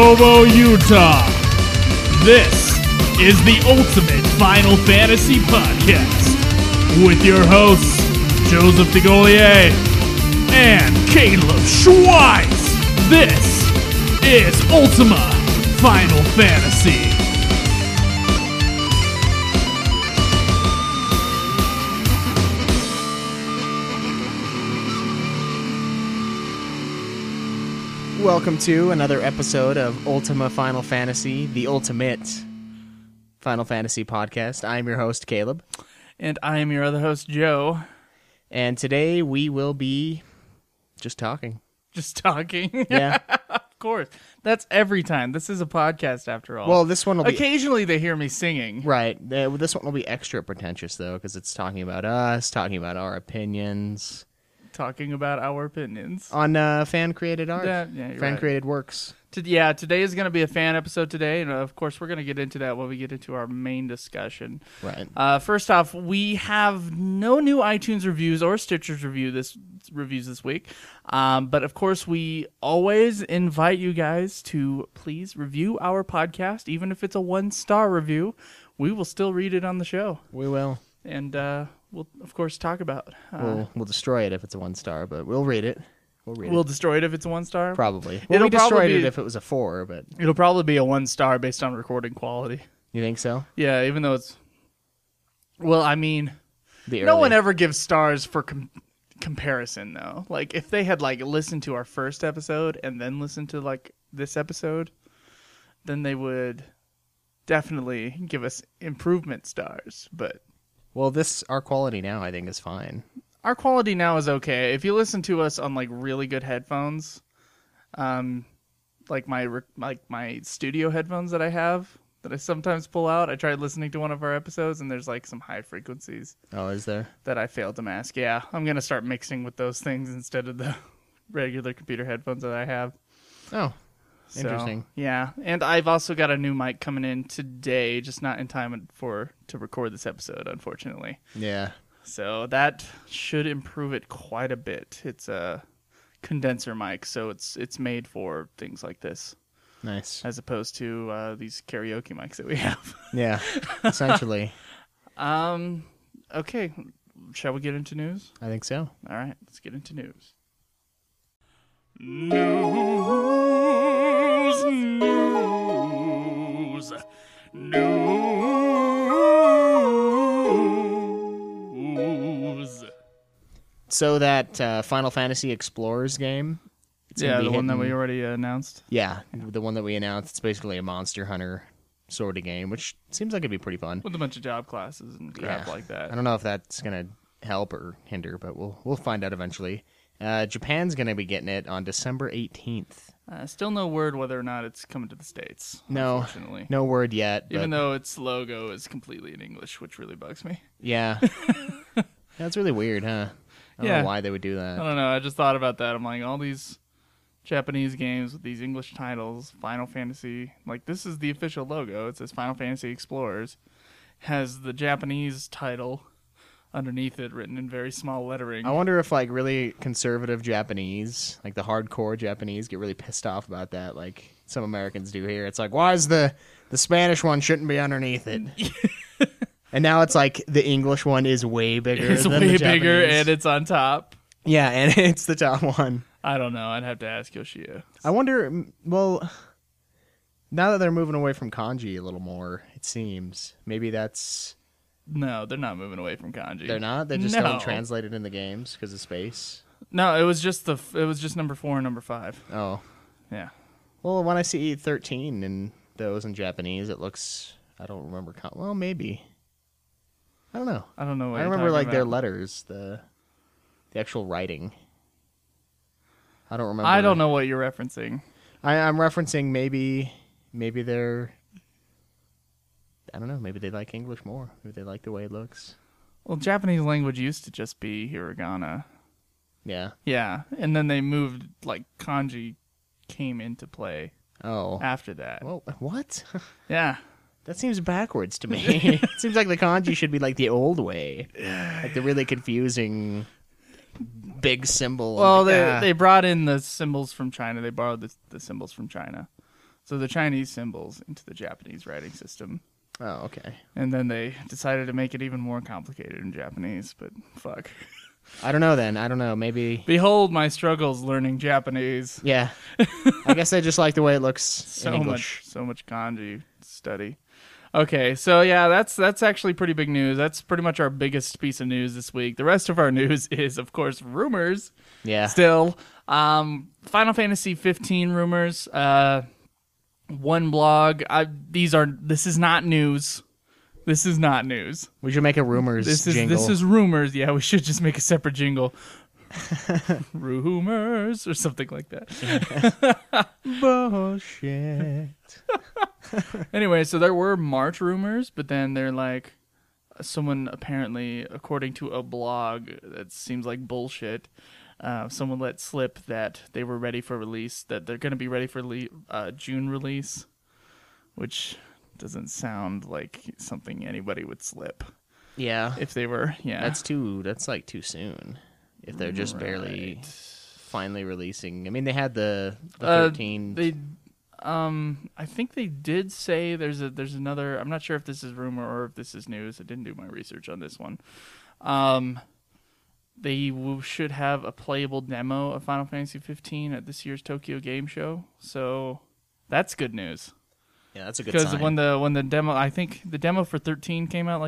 Provo, Utah. This is the Ultimate Final Fantasy Podcast with your hosts, Joseph DeGolier and Caleb Schweiss. This is Ultima Final Fantasy. Welcome to another episode of Ultima Final Fantasy, the Ultimate Final Fantasy Podcast. I'm your host, Caleb. And I am your other host, Joe. And today we will be just talking. Just talking? Yeah. Of course. That's every time. This is a podcast after all. Well, this one will be... Occasionally they hear me singing. Right. This one will be extra pretentious, though, because it's talking about us, talking about our opinions. Talking about our opinions. On fan-created art. Yeah, you're right. Fan-created works. Today is going to be a fan episode today, and of course we're going to get into that when we get into our main discussion. Right. First off, we have no new iTunes reviews or Stitcher's reviews this week, but of course we always invite you guys to please review our podcast, even if it's a 1-star review. We will still read it on the show. We will. And we'll, of course, talk about... We'll destroy it if it's a 1-star, but we'll read it. We'll destroy it if it's a 1-star? Probably. Well, we destroyed it if it was a 4, but... It'll probably be a 1-star based on recording quality. You think so? Yeah, even though it's... Well, I mean... No No one ever gives stars for comparison, though. Like, if they had, listened to our first episode and then listened to, this episode, then they would definitely give us improvement stars, but... Well, our quality now, I think, is fine. Our quality now is okay. If you listen to us on really good headphones, like my studio headphones that I have that I sometimes pull out. I tried listening to one of our episodes and there's some high frequencies. Oh, is there? That I failed to mask. Yeah, I'm gonna start mixing with those things instead of the regular computer headphones that I have. Oh, interesting. Yeah, and I've also got a new mic coming in today, just not in time to record this episode, unfortunately. Yeah. So that should improve it quite a bit. It's a condenser mic, so it's made for things like this. Nice. As opposed to these karaoke mics that we have. Yeah, essentially. Okay, shall we get into news? I think so. All right, let's get into news. News. So that Final Fantasy Explorers game. Yeah, the one that we already announced. Yeah, the one that we announced. It's basically a Monster Hunter sort of game, which seems like it'd be pretty fun. With a bunch of job classes and crap like that. I don't know if that's going to help or hinder, but we'll find out eventually. Japan's going to be getting it on December 18th. Still no word whether or not it's coming to the States, No, unfortunately. No word yet. Even though its logo is completely in English, which really bugs me. Yeah. That's really weird, huh? I don't know why they would do that. I don't know. I just thought about that. I'm like, all these Japanese games with these English titles, Final Fantasy, this is the official logo. It says Final Fantasy Explorers. Has the Japanese title underneath it written in very small lettering. I wonder if really conservative Japanese, the hardcore Japanese, get really pissed off about that, like some Americans do here. It's why is the Spanish one shouldn't be underneath it? And now it's the English one is way bigger. It's than way the bigger Japanese. and it's on top. Yeah, and it's the top one. I don't know. I'd have to ask Yoshia. I wonder, well, now that they're moving away from kanji a little more, it seems, maybe that's... No, they're not moving away from kanji. They're not? They just don't translate it in the games because of space? No, it was just number 4 and number 5. Oh. Yeah. Well, when I see 13 in those in Japanese, it looks... I don't remember... Well, maybe. I don't know. I don't know what I you're remember talking their about. letters, the actual writing. I don't remember. I don't know what you're referencing. I'm referencing maybe they're... I don't know. Maybe they like English more. Maybe they like the way it looks. Well, Japanese language used to just be hiragana. Yeah. Yeah, and then they moved, kanji came into play Oh. after that. Well, what? Yeah. That seems backwards to me. It seems like the kanji should be the old way. The really confusing big symbol. Well, they brought in the symbols from China. They borrowed the symbols from China. So the Chinese symbols into the Japanese writing system. Oh, okay. And then they decided to make it even more complicated in Japanese, but fuck. I don't know then. I don't know. Maybe. Behold my struggles learning Japanese. Yeah. I guess I just like the way it looks in English. So much kanji study. Okay, so yeah, that's actually pretty big news. That's pretty much our biggest piece of news this week. The rest of our news is, of course, rumors. Yeah. Still, Final Fantasy 15 rumors. One blog. This is not news. This is not news. We should make a rumors jingle. This is rumors. Yeah, we should just make a separate jingle. Rumors or something like that. Bullshit. Anyway, so there were March rumors, but then they're like, someone apparently, according to a blog that seems like bullshit, someone let slip that they were ready for release, that they're going to be ready for June release, which doesn't sound like something anybody would slip. Yeah. If they were, yeah. That's like too soon. If they're just barely finally releasing. I mean, they had the 13. I think they did say there's another. I'm not sure if this is rumor or if this is news. I didn't do my research on this one. They should have a playable demo of Final Fantasy 15 at this year's Tokyo Game Show. So that's good news. Yeah, that's a good sign. Because when the demo, I think the demo for 13 came out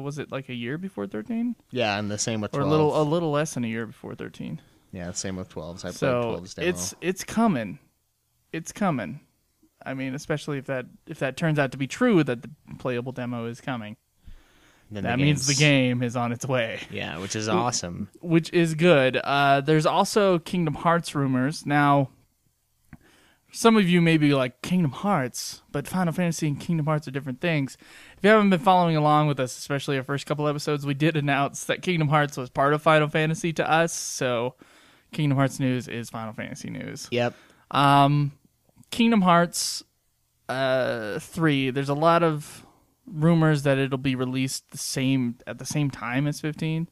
was it like a year before 13? Yeah, and the same with 12. Or a little less than a year before 13. Yeah, same with 12. So I played 12's demo. It's coming. It's coming. I mean, especially if that turns out to be true that the playable demo is coming. Then that means the game is on its way. Yeah, which is awesome. Which is good. There's also Kingdom Hearts rumors. Now, some of you may be like, Kingdom Hearts, but Final Fantasy and Kingdom Hearts are different things. If you haven't been following along with us, especially our first couple episodes, we did announce that Kingdom Hearts was part of Final Fantasy to us, so Kingdom Hearts news is Final Fantasy news. Yep. Kingdom Hearts 3, there's a lot of rumors that it'll be released at the same time as 15.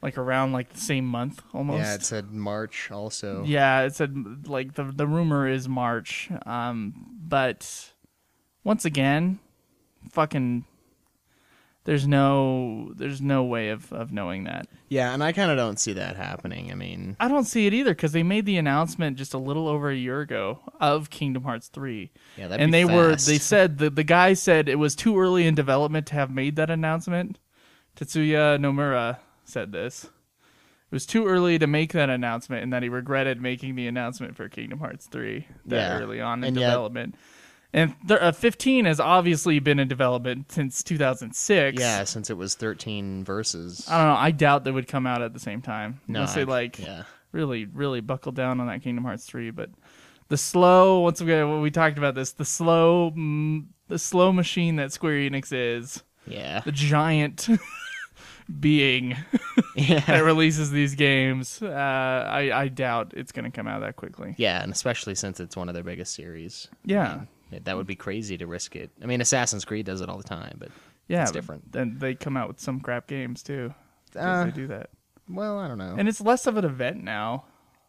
Like around like the same month almost. Yeah, it said March also. Yeah, it said like the rumor is March. But once again, fucking there's no way of knowing that. Yeah, and I kind of don't see that happening. I mean, I don't see it either because they made the announcement just a little over a year ago of Kingdom Hearts 3. Yeah, that'd be fast. They said the guy said it was too early in development to have made that announcement. Tetsuya Nomura said this. It was too early to make that announcement and that he regretted making the announcement for Kingdom Hearts 3 early on in development. And 15 has obviously been in development since 2006. Yeah, since it was 13 verses. I don't know. I doubt they would come out at the same time. No, unless they really, really buckle down on that Kingdom Hearts 3. But the slow, once again, we talked about this, the slow machine that Square Enix is. Yeah. The giant being that releases these games. I doubt it's going to come out that quickly. Yeah, and especially since it's one of their biggest series. Yeah. I mean, that would be crazy to risk it. I mean, Assassin's Creed does it all the time, but it's different. And they come out with some crap games, too. They do that. Well, I don't know. And it's less of an event now.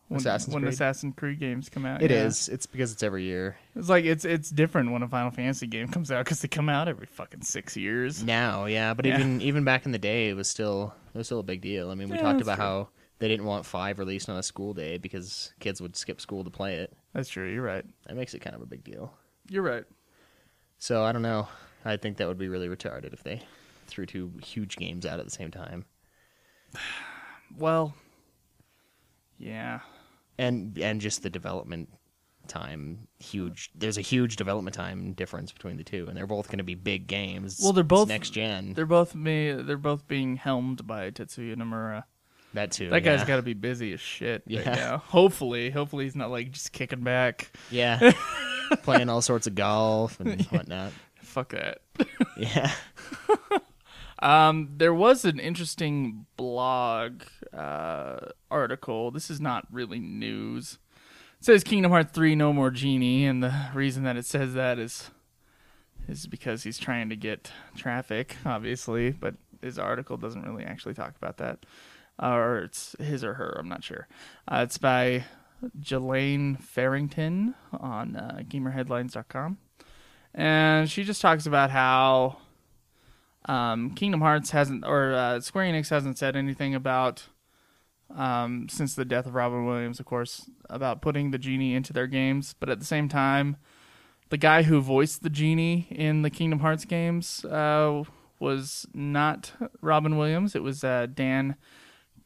When Creed? Assassin's Creed games come out. It is. It's because it's every year. It's like it's different when a Final Fantasy game comes out because they come out every fucking 6 years. Now, yeah, but even back in the day, it was still a big deal. I mean, we talked about how they didn't want 5 released on a school day because kids would skip school to play it. That's true. You're right. That makes it kind of a big deal. You're right. So I don't know. I think that would be really retarded if they threw 2 huge games out at the same time. Well, yeah. And just the development time, huge. There's a huge development time difference between the two, and they're both going to be big games. Well, they're both next gen. They're both being helmed by Tetsuya Nomura. That too. That guy's got to be busy as shit right now. Hopefully he's not like just kicking back. Yeah, playing all sorts of golf and whatnot. Fuck that. Yeah. There was an interesting blog article. This is not really news. It says Kingdom Hearts 3 No More Genie, and the reason that it says that is because he's trying to get traffic, obviously, but his article doesn't really actually talk about that. Or it's his or her, I'm not sure. It's by Jelaine Farrington on GamerHeadlines.com. And she just talks about how Kingdom Hearts hasn't, or Square Enix hasn't said anything about, since the death of Robin Williams, of course, about putting the genie into their games. But at the same time, the guy who voiced the genie in the Kingdom Hearts games was not Robin Williams. It was Dan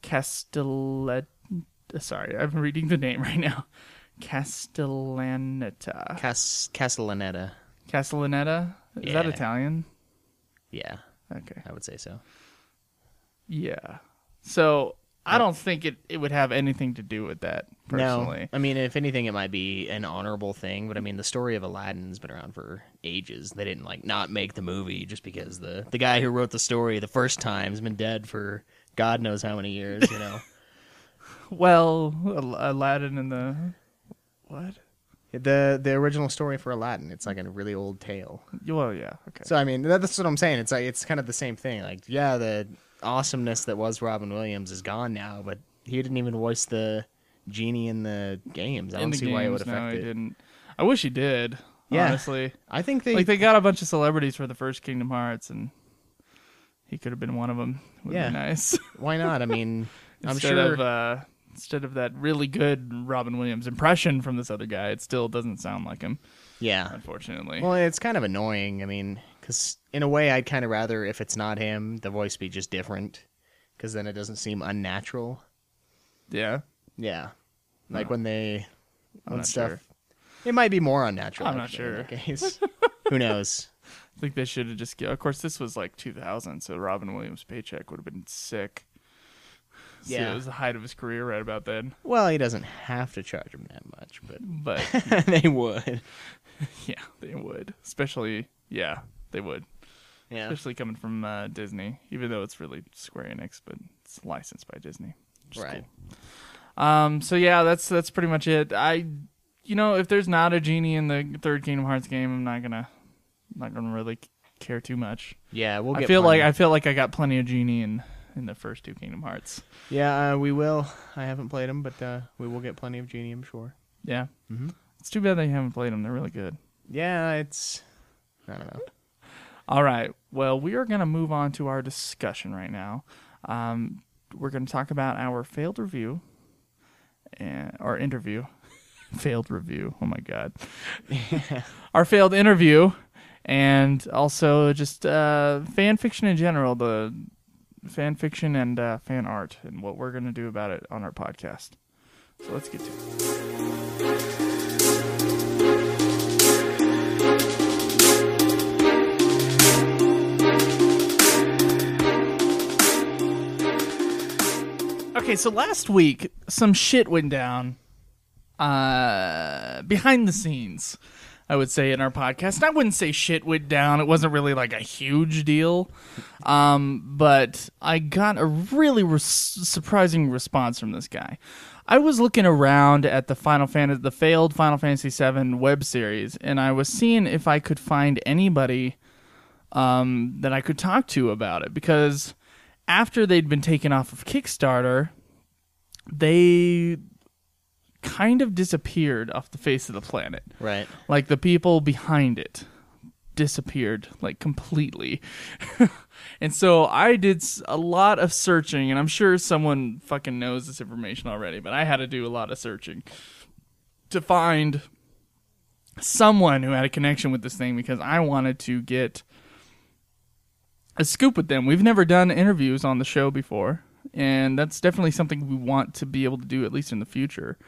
Castellaneta. Sorry, I'm reading the name right now. Castellaneta. Castellaneta. Castellaneta? Is that Yeah. Italian? Yeah, Okay. I would say so. Yeah. So I don't think it would have anything to do with that, personally. No, I mean, if anything, it might be an honorable thing. But I mean, the story of Aladdin's been around for ages. They didn't not make the movie just because the guy who wrote the story the first time has been dead for God knows how many years. You know. Well, Aladdin and the... What? The original story for Aladdin, it's like a really old tale. Well, yeah. Okay. So I mean, that's what I'm saying. It's like it's kind of the same thing. Like, yeah, the awesomeness that was Robin Williams is gone now, but he didn't even voice the genie in the games. I don't see why it would affect no, he it. didn't. I wish he did. Yeah. Honestly, I think they got a bunch of celebrities for the first Kingdom Hearts, and he could have been one of them. Would Yeah. be nice. Why not? I mean, I'm instead sure. of instead of that really good Robin Williams impression from this other guy, it still doesn't sound like him. Yeah. Unfortunately. Well, it's kind of annoying. I mean, because in a way, I'd kind of rather if it's not him, the voice be just different, because then it doesn't seem unnatural. Yeah. Yeah. Like when they I'm not stuff. sure. It might be more unnatural. I'm not actually, in sure. that case. Who knows? I think they should have just. Of course, this was like 2000, so Robin Williams' paycheck would have been sick. So Yeah. it was the height of his career right about then. Well, he doesn't have to charge him that much, but But they would. yeah, they would. Especially, yeah, they would. Yeah. Especially coming from Disney, even though it's really Square Enix, but it's licensed by Disney. which is Right. cool. So yeah, that's pretty much it. If there's not a genie in the third Kingdom Hearts game, I'm not gonna really care too much. Yeah, we'll get I feel plenty. like I got plenty of genie in the first two Kingdom Hearts. Yeah, we will. I haven't played them, but we will get plenty of Genie, I'm sure. Yeah. Mm-hmm. It's too bad that you haven't played them. They're really good. Yeah, it's... I don't know. All right. Well, we are going to move on to our discussion right now. We're going to talk about our failed review, or interview. Failed review. Oh, my God. Our failed interview, and also just fan fiction in general, the fan fiction and fan art, and what we're going to do about it on our podcast. So let's get to it. Okay, so last week, some shit went down behind the scenes, I would say, in our podcast. And I wouldn't say shit went down. It wasn't really like a huge deal. But I got a really surprising response from this guy. I was looking around at the failed Final Fantasy VII web series, and I was seeing if I could find anybody that I could talk to about it, because after they'd been taken off of Kickstarter, they kind of disappeared off the face of the planet. Right. Like, the people behind it disappeared, like, completely. And so I did a lot of searching, and I'm sure someone fucking knows this information already, but I had to do a lot of searching to find someone who had a connection with this thing, because I wanted to get a scoop with them. We've never done interviews on the show before, and that's definitely something we want to be able to do, at least in the future.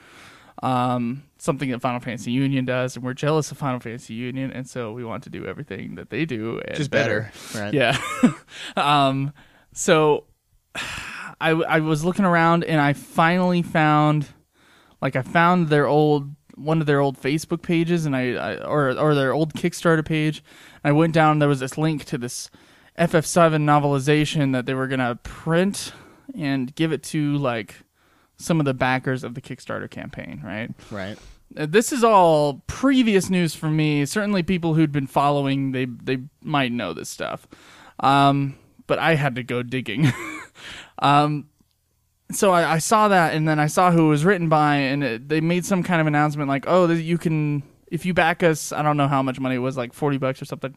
Something that Final Fantasy Union does, and we're jealous of Final Fantasy Union, and so we want to do everything that they do, and Just better. Right. Yeah. So I was looking around, and I finally found one of their old Facebook pages, and or their old Kickstarter page. I went down, and there was this link to this FF7 novelization that they were going to print and give it to, like, some of the backers of the Kickstarter campaign, right? Right. This is all previous news for me. Certainly people who'd been following, they might know this stuff. But I had to go digging. so I saw that, and then I saw who it was written by, and they made some kind of announcement like, oh, you can, if you back us, I don't know how much money it was, like $40 or something,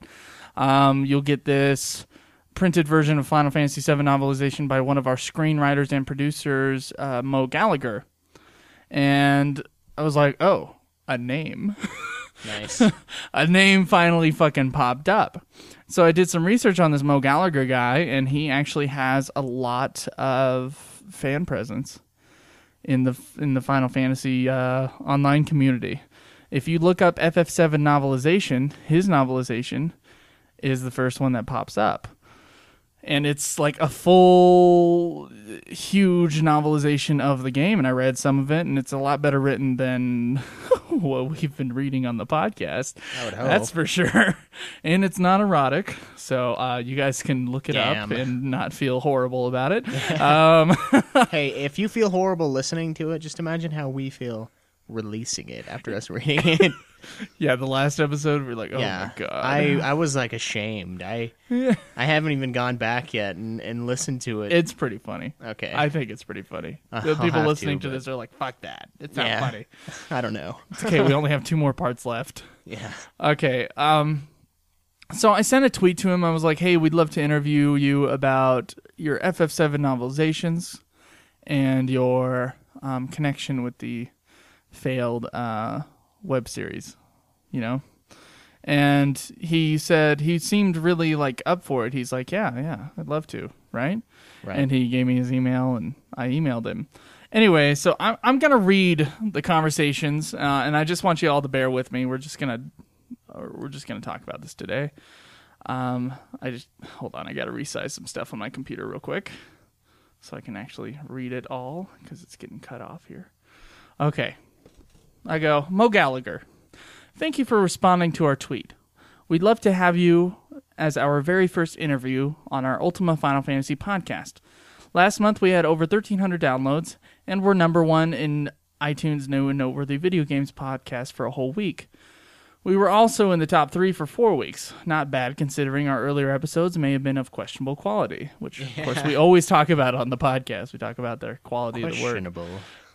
you'll get this printed version of Final Fantasy VII novelization by one of our screenwriters and producers, Mo Gallagher. And I was like, oh, a name. Nice. A name finally fucking popped up. So I did some research on this Mo Gallagher guy, and he actually has a lot of fan presence in the Final Fantasy online community. If you look up FF7 novelization, his novelization is the first one that pops up. And it's like a full, huge novelization of the game. And I read some of it, and it's a lot better written than what we've been reading on the podcast. I would hope. That's for sure. And it's not erotic. So you guys can look it up Damn. and not feel horrible about it. Hey, if you feel horrible listening to it, just imagine how we feel releasing it after us reading it. Yeah, the last episode, we're like, oh yeah, my God. I was like ashamed. I haven't even gone back yet and listened to it. It's pretty funny. Okay. I think it's pretty funny. I'll The people have listening to but- this are like, fuck that. It's not Yeah. funny. I don't know. It's okay, we only have 2 more parts left. Yeah. Okay. So I sent a tweet to him. I was like, hey, we'd love to interview you about your FF7 novelizations and your connection with the failed web series, you know? And he said he seemed really like up for it. He's like, yeah, I'd love to, right? Right. And he gave me his email, and I emailed him. Anyway, so I'm gonna read the conversations, and I just want you all to bear with me. We're just gonna talk about this today. Hold on. I gotta resize some stuff on my computer real quick so I can actually read it all because it's getting cut off here. Okay. I go, Mo Gallagher, thank you for responding to our tweet. We'd love to have you as our very first interview on our Ultima Final Fantasy podcast. Last month we had over 1,300 downloads, and we're number 1 in iTunes' New and Noteworthy Video Games podcast for a whole week. We were also in the top 3 for 4 weeks. Not bad considering our earlier episodes may have been of questionable quality, which of course we always talk about on the podcast. We talk about the quality of the work. Questionable.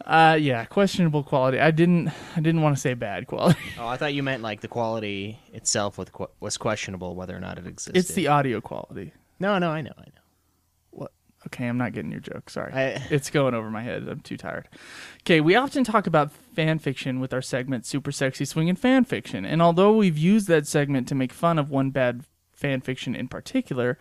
Yeah, questionable quality. I didn't want to say bad quality. Oh, I thought you meant like the quality itself was questionable, whether or not it existed. It's the audio quality. No, I know. What? Okay, I'm not getting your joke. Sorry. I- It's going over my head. I'm too tired. Okay, we often talk about fan fiction with our segment Super Sexy Swingin' Fan Fiction, and although we've used that segment to make fun of one bad fan fiction in particular,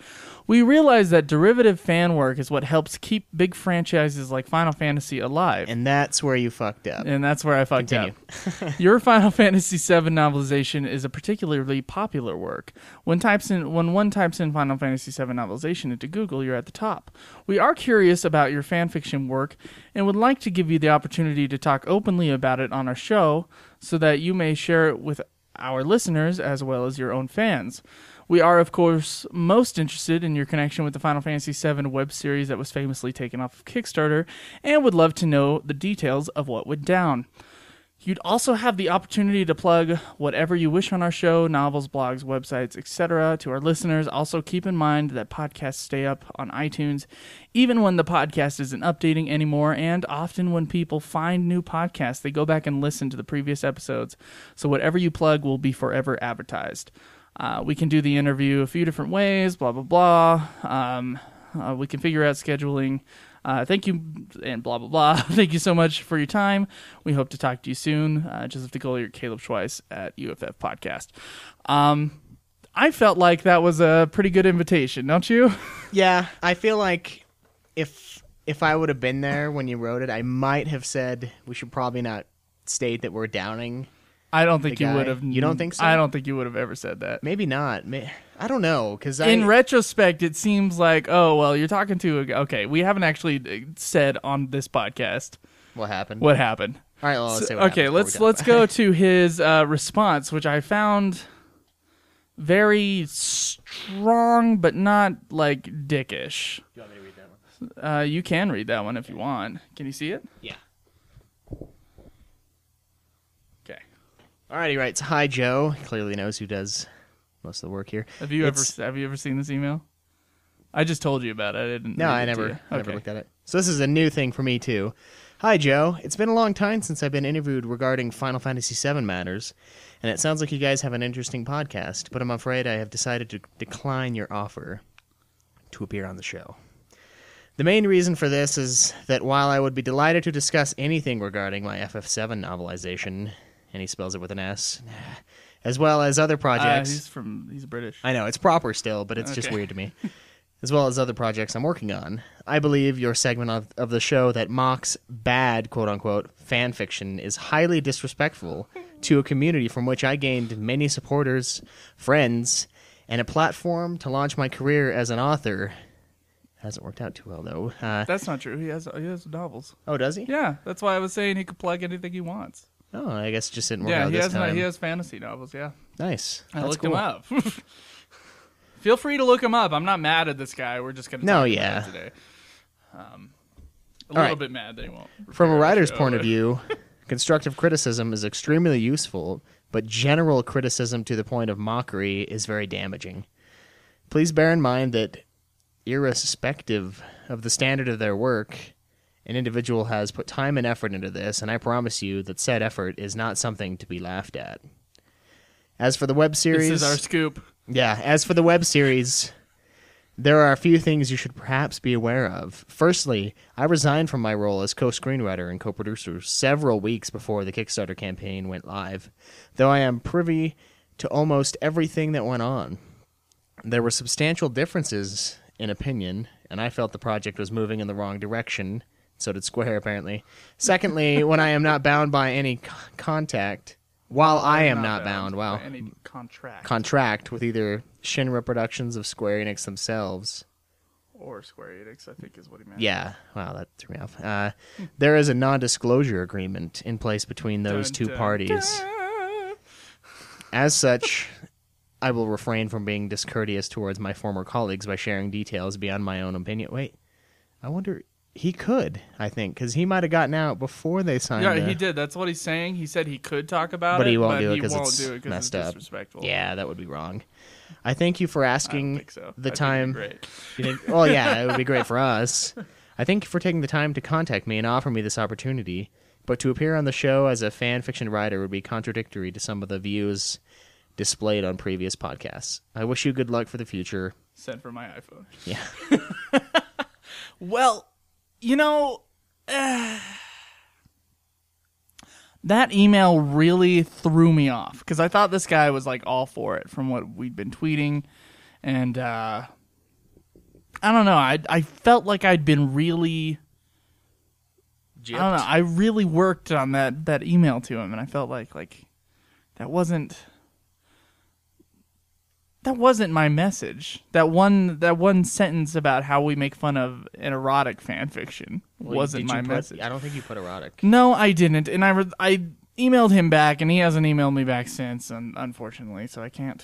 we realize that derivative fan work is what helps keep big franchises like Final Fantasy alive. And that's where you fucked up. And that's where I fucked Continue. up. Your Final Fantasy VII novelization is a particularly popular work. When one types in Final Fantasy VII novelization into Google, you're at the top. We are curious about your fanfiction work and would like to give you the opportunity to talk openly about it on our show so that you may share it with our listeners as well as your own fans. We are, of course, most interested in your connection with the Final Fantasy VII web series that was famously taken off of Kickstarter, and would love to know the details of what went down. You'd also have the opportunity to plug whatever you wish on our show, novels, blogs, websites, etc. to our listeners. Also, keep in mind that podcasts stay up on iTunes, even when the podcast isn't updating anymore, and often when people find new podcasts, they go back and listen to the previous episodes. So whatever you plug will be forever advertised. We can do the interview a few different ways, blah, blah, blah. We can figure out scheduling. Thank you, and blah, blah, blah. Thank you so much for your time. We hope to talk to you soon. Joseph DeGollier, Caleb Schweiss at UFF Podcast. I felt like that was a pretty good invitation, don't you? Yeah, I feel like if I would have been there when you wrote it, I might have said we should probably not state that we're downing. I don't think The you guy. would have. You don't think so? I don't think you would have ever said that. Maybe not. I don't know, because In retrospect, it seems like, oh, well, you're talking to okay, we haven't actually said on this podcast what happened? what happened. All right, well, let's say what Okay, happened let's before we let's go to his response, which I found very strong, but not like dickish. Do you want me to read that one? You can read that one if you want. Can you see it? Yeah. Okay. All right, he writes, "Hi, Joe." Clearly knows who does most of the work here. Have you It's- ever seen this email? I just told you about it. I didn't. No, read I it to never you. never Okay. looked at it. So this is a new thing for me too. Hi Joe, it's been a long time since I've been interviewed regarding Final Fantasy VII matters, and it sounds like you guys have an interesting podcast, but I'm afraid I have decided to decline your offer to appear on the show. The main reason for this is that while I would be delighted to discuss anything regarding my FF7 novelization, and he spells it with an S, as well as other projects... He's British. I know, it's proper still, but it's just Okay. weird to me. As well as other projects I'm working on. I believe your segment of the show that mocks bad, quote-unquote, fan fiction is highly disrespectful to a community from which I gained many supporters, friends, and a platform to launch my career as an author. Hasn't worked out too well, though. That's not true. He has novels. Oh, does he? Yeah, that's why I was saying he could plug anything he wants. Oh, I guess it just didn't work Yeah, out this time. he has fantasy novels. Yeah, Nice. I That's looked cool. him up. Feel free to look him up. I'm not mad at this guy. We're just gonna No, talk yeah. about it today. A All little right. bit mad that he won't. From a repair the writer's show. point of view, constructive criticism is extremely useful, but general criticism to the point of mockery is very damaging. Please bear in mind that, irrespective of the standard of their work, an individual has put time and effort into this, and I promise you that said effort is not something to be laughed at. As for the web series... This is our scoop. Yeah, as for the web series, there are a few things you should perhaps be aware of. Firstly, I resigned from my role as co-screenwriter and co-producer several weeks before the Kickstarter campaign went live, though I am privy to almost everything that went on. There were substantial differences in opinion, and I felt the project was moving in the wrong direction. So did Square, apparently. Secondly, when I am not bound by any contact... While I am not bound, by any contract contract with either Shinra Productions of Square Enix themselves. or Square Enix, I think is what he meant. Yeah, wow, that threw me off. There is a non-disclosure agreement in place between those two parties. As such, I will refrain from being discourteous towards my former colleagues by sharing details beyond my own opinion. Wait, I wonder... He could, I think, because he might have gotten out before they signed. Yeah, he did. That's what he's saying. He said he could talk about But it, he won't but do it he because won't it's do it 'cause messed it's up. disrespectful. Yeah, that would be wrong. I thank you for I don't asking think so. the I think time. it'd be great. You think, well, yeah, it would be great for us. I thank you for taking the time to contact me and offer me this opportunity. But to appear on the show as a fan fiction writer would be contradictory to some of the views displayed on previous podcasts. I wish you good luck for the future. Sent from my iPhone. Yeah. Well, you know, that email really threw me off because I thought this guy was like all for it from what we'd been tweeting, and I don't know. I felt like I'd been really. I don't know. I really worked on that email to him, and I felt like that wasn't my message. That one sentence about how we make fun of an erotic fan fiction wasn't my message. I don't think you put erotic. No, I didn't, and I emailed him back, and he hasn't emailed me back since, unfortunately. So I can't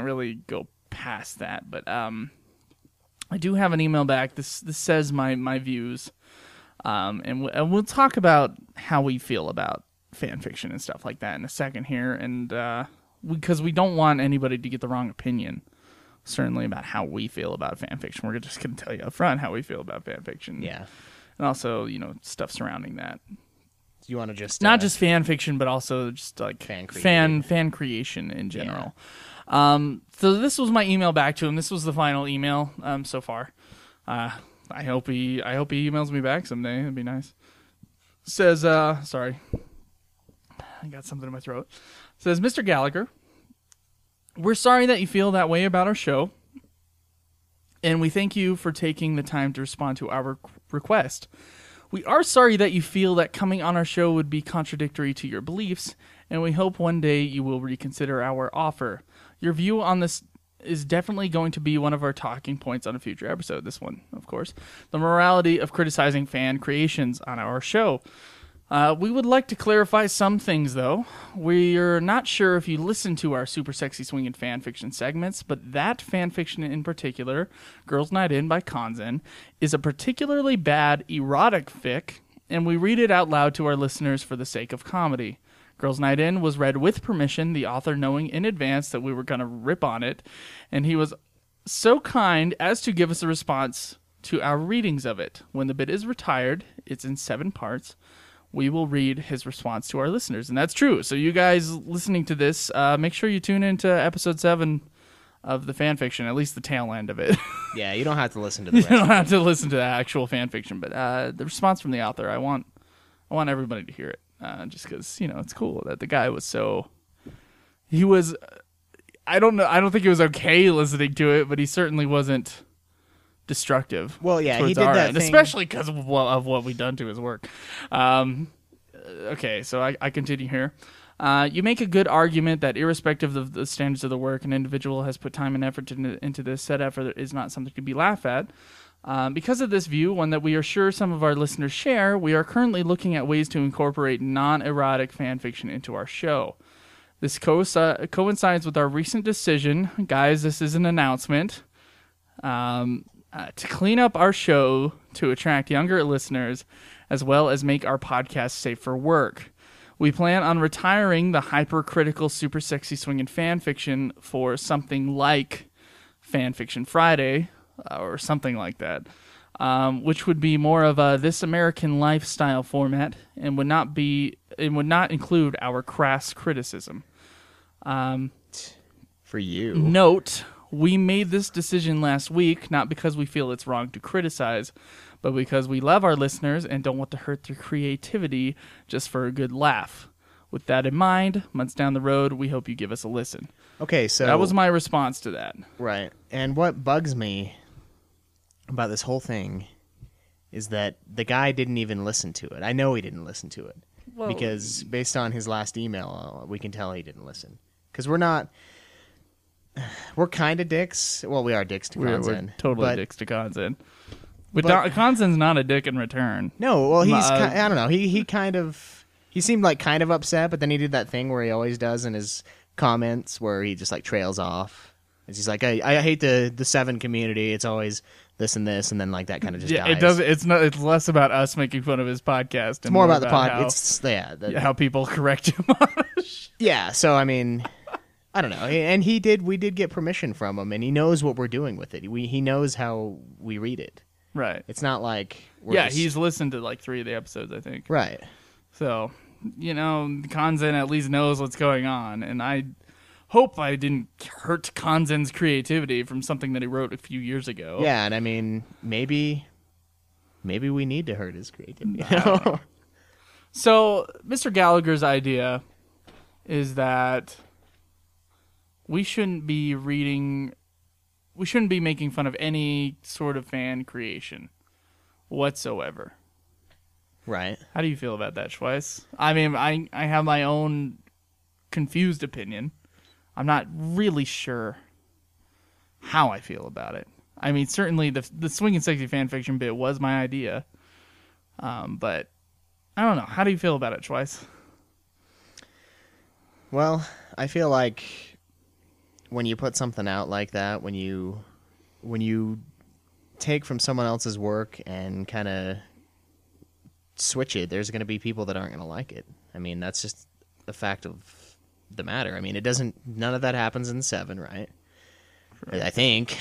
really go past that. But I do have an email back. This says my views, and we'll talk about how we feel about fan fiction and stuff like that in a second here, and because we don't want anybody to get the wrong opinion, certainly about how we feel about fan fiction. We're just going to tell you up front how we feel about fan fiction. Yeah. And also, stuff surrounding that. You want to just Not just fan fiction, but also just like fan creation in general. So this was my email back to him. This was the final email so far. I hope he emails me back someday. It'd be nice. Says, sorry, I got something in my throat. Says, Mr. Gallagher, we're sorry that you feel that way about our show, and we thank you for taking the time to respond to our request. We are sorry that you feel that coming on our show would be contradictory to your beliefs, and we hope one day you will reconsider our offer. Your view on this is definitely going to be one of our talking points on a future episode. This one, of course. The morality of criticizing fan creations on our show. We would like to clarify some things, though. We're not sure if you listen to our Super Sexy Swingin' fan fiction segments, but that fan fiction in particular, Girls Night In by Kanzen, is a particularly bad erotic fic, and we read it out loud to our listeners for the sake of comedy. Girls Night In was read with permission, the author knowing in advance that we were going to rip on it, and he was so kind as to give us a response to our readings of it. When the bit is retired, it's in 7 parts. We will read his response to our listeners, and that's true. So you guys listening to this, make sure you tune into episode 7 of the fan fiction, at least the tail end of it. Yeah, you don't have to listen to the You rest. don't have to listen to the actual fan fiction, but the response from the author, I want everybody to hear it, just because it's cool that the guy was so. He was. I don't know. I don't think he was okay listening to it, but he certainly wasn't destructive. Well, yeah, he towards did our that end, thing. especially because of what we've done to his work. Okay, so I continue here. You make a good argument that irrespective of the standards of the work, an individual has put time and effort into this. Said effort is not something to be laughed at. Because of this view, one that we are sure some of our listeners share, we are currently looking at ways to incorporate non-erotic fan fiction into our show. This coincides with our recent decision, guys, this is an announcement, to clean up our show to attract younger listeners, as well as make our podcast safe for work. We plan on retiring the hypercritical, super sexy swinging fan fiction for something like Fan Fiction Friday, or something like that, which would be more of a This American Lifestyle format, and would not include our crass criticism. For you. Note, we made this decision last week, not because we feel it's wrong to criticize, but because we love our listeners and don't want to hurt their creativity just for a good laugh. With that in mind, months down the road, we hope you give us a listen. Okay, so That was my response to that. right. And what bugs me about this whole thing is that the guy didn't even listen to it. I know he didn't listen to it. Well, because based on his last email, we can tell he didn't listen. Because we're kind of dicks. Well, we are dicks to We're Konzen. totally but, dicks to Konzen. But but- Konzen's not a dick in return. No, well, I don't know. He seemed like kind of upset, but then he did that thing where he always does in his comments where he just like trails off. He's like, I hate the 7 community. It's always this and this, and then like that kind of just Yeah, dies. it does. It's not. It's less about us making fun of his podcast. It's more about the pod. How, how people correct him. Yeah, so I mean, I don't know. And we did get permission from him, and he knows what we're doing with it. He knows how we read it. Right. It's not like he's listened to like 3 of the episodes, I think. right. So, Konzen at least knows what's going on, and I hope I didn't hurt Konzen's creativity from something that he wrote a few years ago. Yeah, and I mean, maybe we need to hurt his creativity. So, Mr. Gallagher's idea is that we shouldn't be making fun of any sort of fan creation whatsoever. Right. How do you feel about that, Schweiss? I mean, I have my own confused opinion. I'm not really sure how I feel about it. I mean, certainly the swinging sexy fan fiction bit was my idea. But I don't know. How do you feel about it, Schweiss? Well, I feel like when you put something out like that, when you take from someone else's work and kind of switch it, there's going to be people that aren't going to like it. I mean, that's just the fact of the matter. I mean, none of that happens in 7, right? Correct. I think.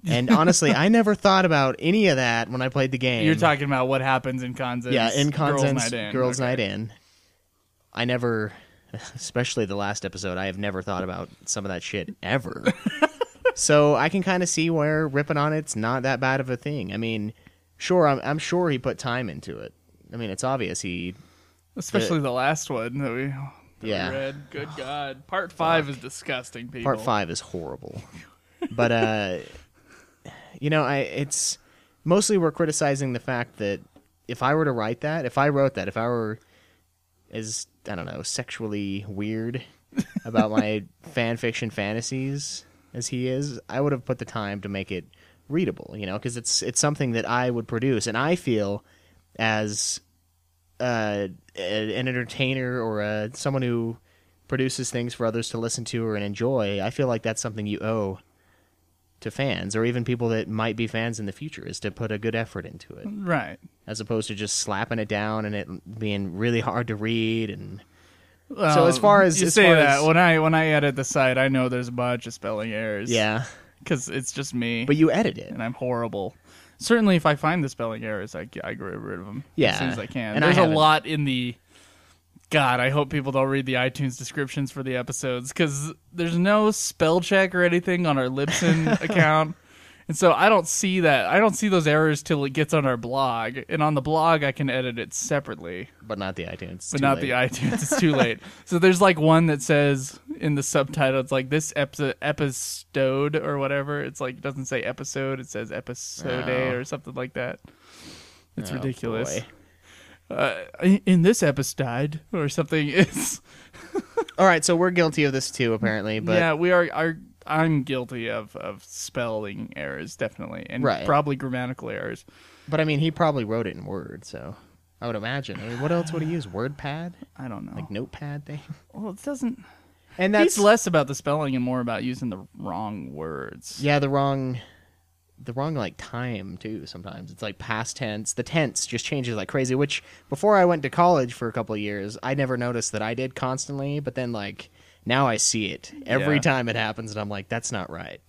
And honestly, I never thought about any of that when I played the game. You're talking about what happens in Konzen's in Konzen's Girls' Okay. Night In. I never, especially the last episode, I have never thought about some of that shit ever. So I can kind of see where ripping on it's not that bad of a thing. I mean, sure, I'm sure he put time into it. I mean, it's obvious Especially the last one that we Yeah. read. Good God. Part 5 is disgusting, people. Part 5 is horrible. But it's mostly we're criticizing the fact that if I were to write that, if I were as, I don't know, sexually weird about my fan fiction fantasies as he is, I would have put the time to make it readable, because it's something that I would produce, and I feel as an entertainer or someone who produces things for others to listen to or enjoy, I feel like that's something you owe to fans, or even people that might be fans in the future, is to put a good effort into it. Right. As opposed to just slapping it down and it being really hard to read. And Well, so as far as you as say far that as, when I edit the site, I know there's a bunch of spelling errors. yeah, because it's just me. But you edit it. And I'm horrible. Certainly, if I find the spelling errors, I get rid of them as soon as I can. And There's a lot in the... God, I hope people don't read the iTunes descriptions for the episodes, because there's no spell check or anything on our Libsyn account. And so I don't see that. I don't see those errors till it gets on our blog. And on the blog, I can edit it separately. But not the iTunes. But not the iTunes. It's too late. So there's like one that says in the subtitle, it's like this episode or whatever. It's like, it doesn't say episode. It says episode or something like that. It's ridiculous. In this episode or something. It's all right. So we're guilty of this too, apparently. But yeah, we are. I'm guilty of spelling errors, definitely, and probably grammatical errors. But I mean, he probably wrote it in Word, so I would imagine. I mean, what else would he use? WordPad? I don't know. Like Notepad thing? Well, it doesn't. And that's He's less about the spelling and more about using the wrong words. Yeah, the wrong like time too. Sometimes it's like past tense. The tense just changes like crazy. Which before I went to college for a couple of years, I never noticed that I did constantly. But then like. Now I see it every time it happens, and I'm like, that's not right.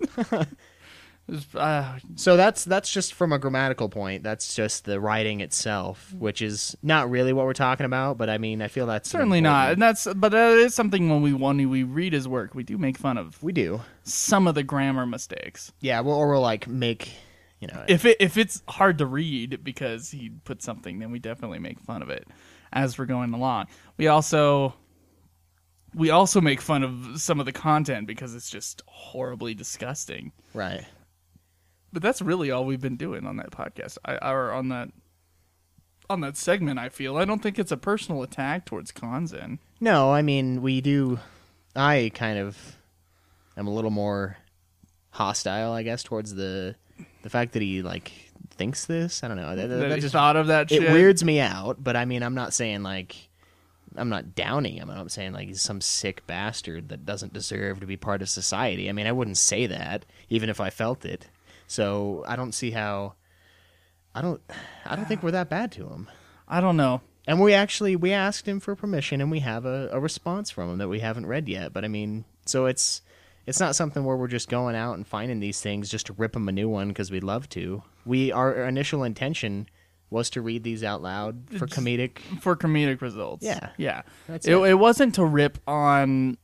So that's just from a grammatical point. That's just the writing itself, which is not really what we're talking about. But I mean, I feel that's certainly not, and but that is something when we read his work, we do make fun of. We do some of the grammar mistakes. Yeah, or we'll like make if it's hard to read because he put something, then we definitely make fun of it as we're going along. We also make fun of some of the content because it's just horribly disgusting. Right. But that's really all we've been doing on that podcast. Or on that segment, I feel. I don't think it's a personal attack towards Konzen. No, I mean, we do. I kind of am a little more hostile, I guess, towards the fact that he, like, thinks this. I don't know. That he just thought of that shit. It weirds me out, but I mean, I'm not saying, like... I'm not downing him. I'm saying like he's some sick bastard that doesn't deserve to be part of society. I mean, I wouldn't say that even if I felt it. So I don't see how. I don't think we're that bad to him. I don't know. And we asked him for permission, and we have a response from him that we haven't read yet. But I mean, so it's not something where we're just going out and finding these things just to rip him a new one because we'd love to. Our initial intention was to read these out loud for comedic results. Yeah. That's it wasn't to rip on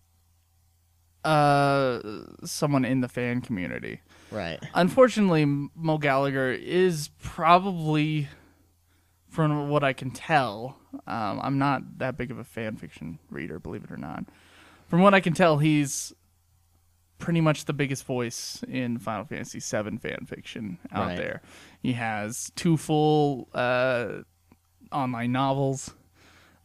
someone in the fan community. Right. Unfortunately, Mo Gallagher is probably, from what I can tell, I'm not that big of a fan fiction reader, believe it or not. From what I can tell, he's pretty much the biggest voice in Final Fantasy VII fan fiction out there. He has 2 full online novels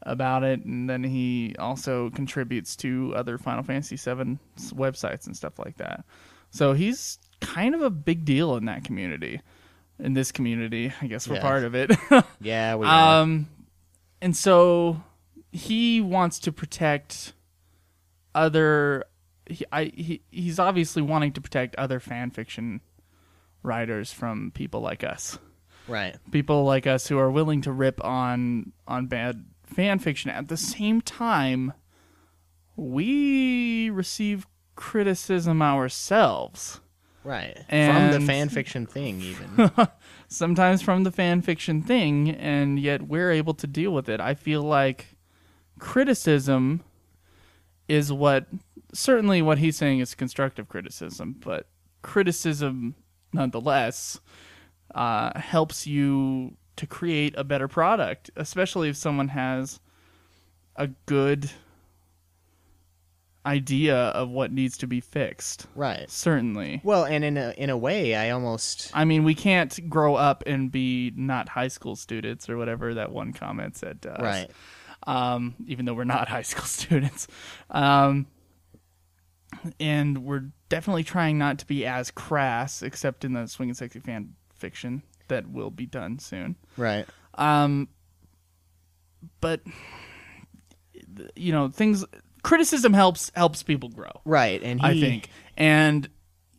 about it, and then he also contributes to other Final Fantasy VII websites and stuff like that. So he's kind of a big deal in that community. In this community, I guess we're part of it. Yeah, we are. And so he wants to protect other... He's obviously wanting to protect other fan fiction writers from people like us. Right. People like us who are willing to rip on bad fan fiction. At the same time, we receive criticism ourselves. Right. And from the fan fiction thing, even. Sometimes from the fan fiction thing, and yet we're able to deal with it. I feel like criticism is certainly what he's saying is constructive criticism, but criticism nonetheless helps you to create a better product, especially if someone has a good idea of what needs to be fixed. Right. Certainly. Well, and in a way, I mean, we can't grow up and be not high school students or whatever that one comment said to us. Right. Even though we're not high school students. And we're definitely trying not to be as crass, except in the Swing and Sexy fan fiction that will be done soon. Right. But criticism helps people grow. Right, and I think, and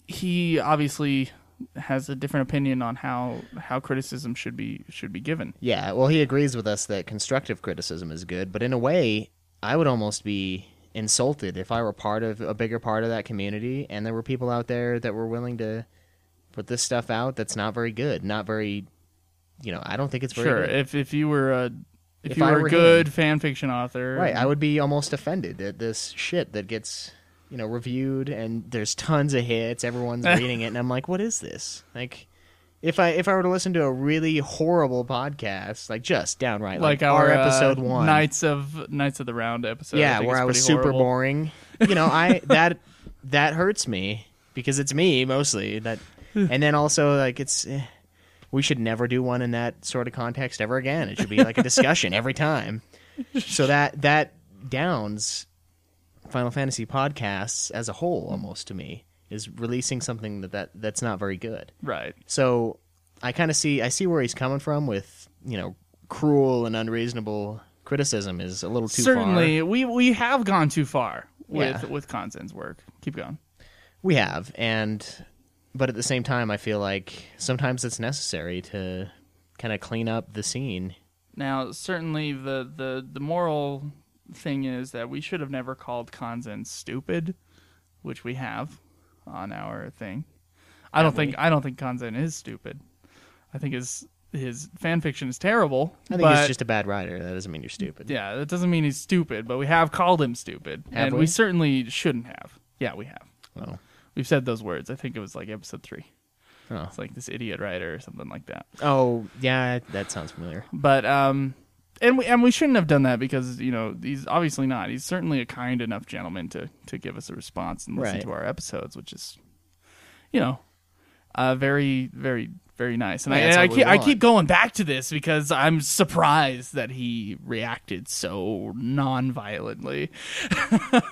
he obviously has a different opinion on how criticism should be given. Yeah, well, he agrees with us that constructive criticism is good, but in a way, I would almost be insulted if I were part of a bigger part of that community, and there were people out there that were willing to put this stuff out that's not very good, not very, I don't think it's very Sure, good. if you were a If you I were were a good him. fan fiction author, Right, I would be almost offended at this shit that gets, reviewed, and there's tons of hits, everyone's reading it, and I'm like, what is this? Like, if I were to listen to a really horrible podcast, like just downright, like our episode 1, Knights of the Round episode. yeah, where it's I was pretty super horrible. boring, that hurts me because it's me mostly. And then also like we should never do one in that sort of context ever again. It should be like a discussion every time. So that downs Final Fantasy podcasts as a whole almost to me, is releasing something that's not very good. Right. So I see where he's coming from with, cruel and unreasonable criticism is a little too Certainly, far. we have gone too far Yeah. with Conzen's work. Keep going. We have, but at the same time, I feel like sometimes it's necessary to kind of clean up the scene. Now, certainly, the moral thing is that we should have never called Konzen stupid, which we have on our thing. I don't think Konzen is stupid. I think his fan fiction is terrible. I think but, he's just a bad writer. That doesn't mean you're stupid. yeah, that doesn't mean he's stupid, but we have called him stupid, Have and we? we certainly shouldn't have. Yeah, we have. Oh. We've said those words. I think it was like episode 3. Oh. It's like this idiot writer or something like that. Oh, yeah, that sounds familiar. But and we shouldn't have done that because he's obviously not. He's certainly a kind enough gentleman to give us a response and listen Right. to our episodes, which is very, very, very nice. And Yeah, that's I what we I want. keep going back to this because I'm surprised that he reacted so non-violently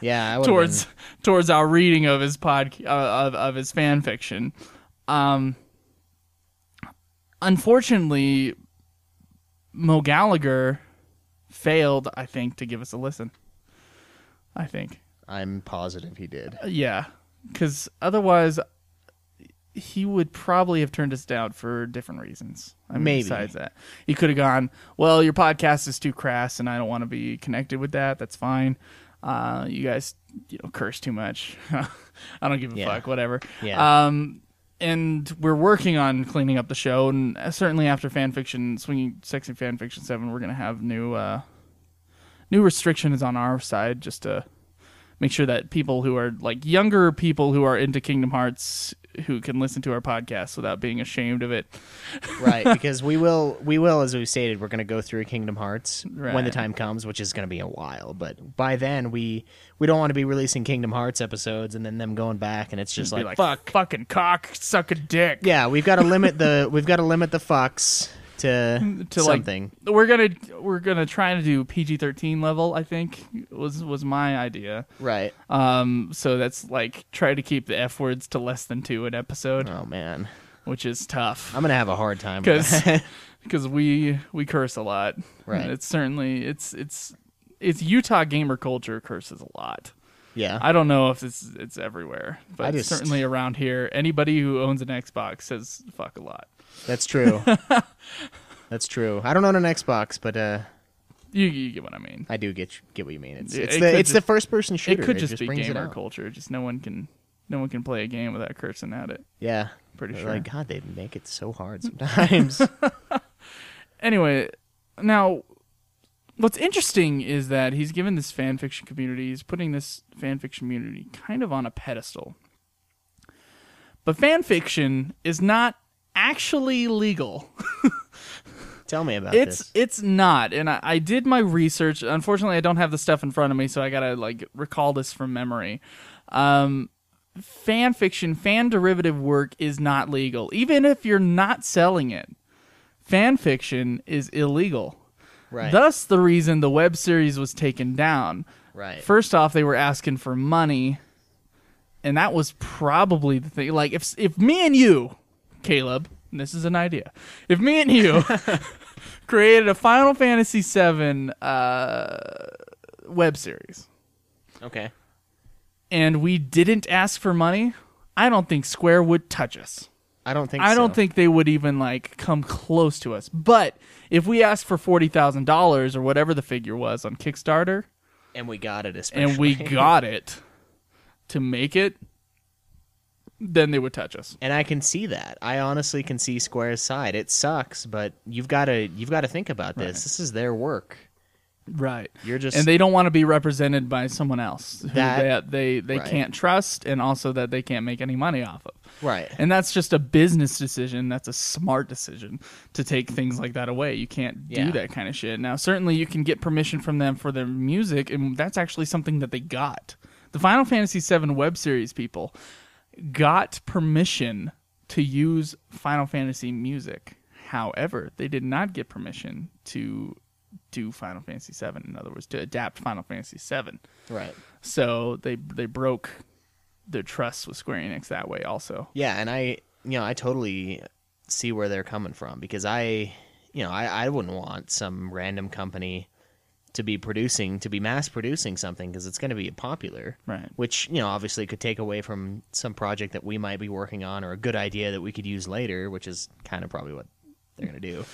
Yeah, I would've towards our reading of his of his fan fiction. Unfortunately, Mo Gallagher failed, I think, to give us a listen. I think. I'm positive he did. Yeah, because otherwise he would probably have turned us down for different reasons. I mean, Maybe. Besides that, he could have gone, well, your podcast is too crass and I don't want to be connected with that. That's fine. You guys, curse too much. I don't give a Yeah. fuck, whatever. Yeah. And we're working on cleaning up the show, and certainly after Swinging Sexy Fanfiction 7, we're going to have new restrictions on our side just to make sure that people who are like younger people who are into Kingdom Hearts who can listen to our podcast without being ashamed of it. Right, because we will, as we stated, we're going to go through Kingdom Hearts when the Right. time comes, which is going to be a while. But by then, we don't want to be releasing Kingdom Hearts episodes and then them going back, and it's just Be like, like, fucking cock, suck a dick. yeah, we've got to limit the fucks to something. Like, we're gonna try to do PG-13 level, I think was my idea. Right. So that's like try to keep the F words to less than 2 an episode, Oh man, which is tough. I'm gonna have a hard time with Because that. because we curse a lot. Right. And it's certainly it's Utah gamer culture curses a lot. Yeah. I don't know if it's everywhere, I but just- certainly around here, anybody who owns an Xbox says fuck a lot. That's true. That's true. I don't own an Xbox, but You get what I mean. I do get what you mean. It It's could the just- first person shooter. It could just be brings it gamer out. culture. Just no one can play a game without cursing at it. Yeah. Pretty They're sure. Like God, they make it so hard sometimes. Anyway, now what's interesting is that he's given this fan fiction community, he's putting this fan fiction community kind of on a pedestal. But fan fiction is not actually legal. Tell me about this. It's not, and I did my research. Unfortunately, I don't have the stuff in front of me, so I gotta recall this from memory. Fan fiction, fan derivative work is not legal, even if you're not selling it. Fan fiction is illegal. Right. Thus, the reason the web series was taken down. Right. First off, they were asking for money, and that was probably the thing. Like, if me and you, Caleb, and this is an idea, if me and you created a Final Fantasy VII web series, Okay. and we didn't ask for money, I don't think Square would touch us. I don't think. I don't so. think they would even come close to us. But if we asked for $40,000 or whatever the figure was on Kickstarter, And we got it, especially. and we got it to make it, then they would touch us. And I can see that. I honestly can see Square's side. It sucks, but you've got to think about this. Right. This is their work. Right. You're just And they don't want to be represented by someone else who That- they right. can't trust, and also that they can't make any money off of. right. And that's just a business decision. That's a smart decision to take things like that away. You can't do Yeah. that kind of shit. Now, certainly you can get permission from them for their music, and that's actually something that they got. The Final Fantasy VII web series people got permission to use Final Fantasy music. However, they did not get permission to do Final Fantasy VII. In other words, to adapt Final Fantasy VII. Right. So they broke their trust with Square Enix that way also. Yeah, and I totally see where they're coming from, because I wouldn't want some random company to be mass producing something, because it's going to be popular. Right. Which, obviously could take away from some project that we might be working on, or a good idea that we could use later, which is kind of probably what they're going to do.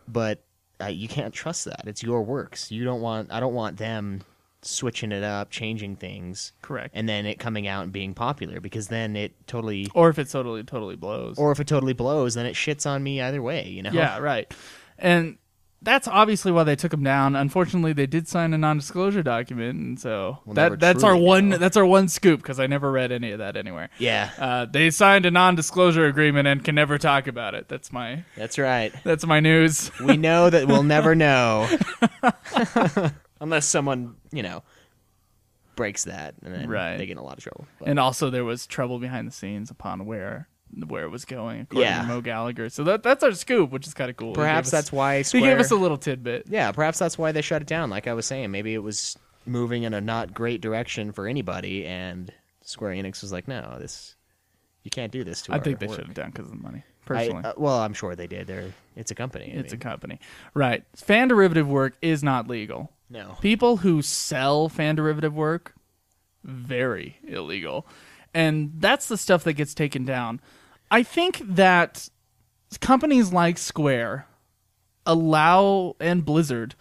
But you can't trust that. It's your works. I don't want them switching it up, changing things. Correct. And then it coming out and being popular, because then it totally... Or if it totally blows. Or if it totally blows, then it shits on me either way, Yeah, right. And that's obviously why they took him down. Unfortunately, they did sign a non-disclosure document, and so We'll never that's our truly one know. that's our one scoop, because I never read any of that anywhere. Yeah, They signed a non-disclosure agreement and can never talk about it. That's my right. news. We know that we'll never know. Unless someone, breaks that, and then Right. they get in a lot of trouble. But- And also, there was trouble behind the scenes upon where it was going, according Yeah. to Mo Gallagher. So that's our scoop, which is kind of cool. Perhaps that's why he Square... gave us a little tidbit. Yeah, perhaps that's why they shut it down. Like I was saying, maybe it was moving in a not great direction for anybody, and Square Enix was like, "No, you can't do this to I our think they work." shut it down because of the money. Personally, well, I'm sure they did. It's a company. it's a company, right? Fan derivative work is not legal. No. People who sell fan derivative work, very illegal, and that's the stuff that gets taken down. I think that companies like Square allow, and Blizzard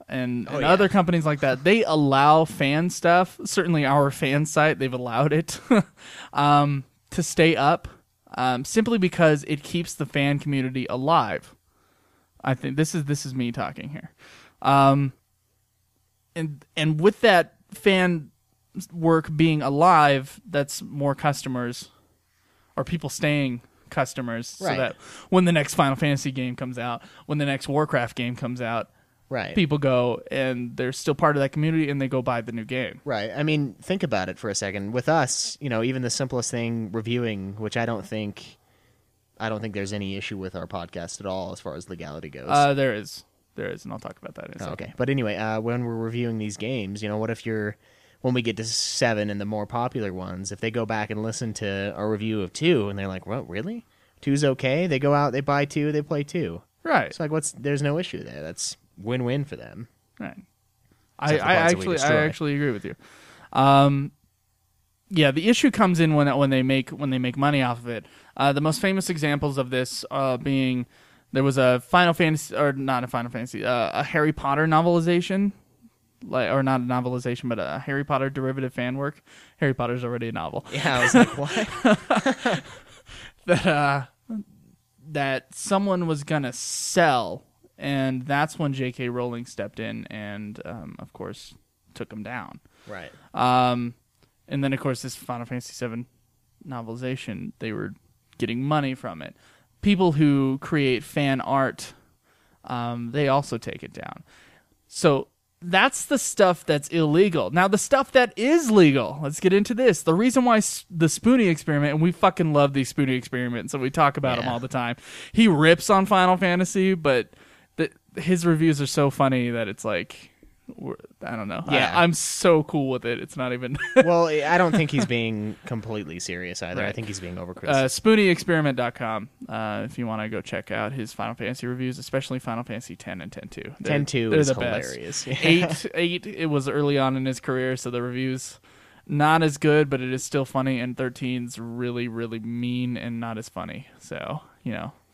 and yeah. other companies like that, they allow fan stuff. Certainly our fan site, they've allowed it to stay up simply because it keeps the fan community alive. I think this is me talking here. And with that fan work being alive, that's more customers or people staying customers, so Right. that when the next Final Fantasy game comes out, when the next Warcraft game comes out, Right. people go and they're still part of that community and they go buy the new game. Right. I mean, think about it for a second. With us, even the simplest thing, reviewing, which I don't think there's any issue with our podcast at all as far as legality goes. There is, and I'll talk about that in a second. Okay. But anyway, when we're reviewing these games, what if when we get to 7 and the more popular ones, if they go back and listen to our review of 2 and they're like, "Well, really? 2's okay?" They go out, they buy 2, they play 2. Right. It's like, there's no issue there. That's win-win for them. Right. Except for I parts that we destroy. actually agree with you. Yeah, the issue comes in when they make money off of it. The most famous examples of this being there was a Final Fantasy, or not a Final Fantasy, a Harry Potter novelization, or not a novelization, but a Harry Potter derivative fan work. Harry Potter's already a novel. Yeah, I was like, what? That someone was gonna sell, and that's when J.K. Rowling stepped in and, of course, took him down. Right. And then, of course, this Final Fantasy VII novelization, they were getting money from it. People who create fan art, they also take it down. So that's the stuff that's illegal. Now, the stuff that is legal, let's get into this. The reason why the Spoonie experiment, and we fucking love the Spoonie experiment, so we talk about him all the time. He rips on Final Fantasy, but his reviews are so funny that it's like, I don't know. Yeah. I'm so cool with it. It's not even... Well, I don't think he's being completely serious either. Right. I think he's being overcritical. SpoonieExperiment.com if you want to go check out his Final Fantasy reviews, especially Final Fantasy 10 and 10-2. 10-2 they're is the hilarious. Best. 8, it was early on in his career, so the reviews not as good, but it is still funny, and 13's really, really mean and not as funny. So,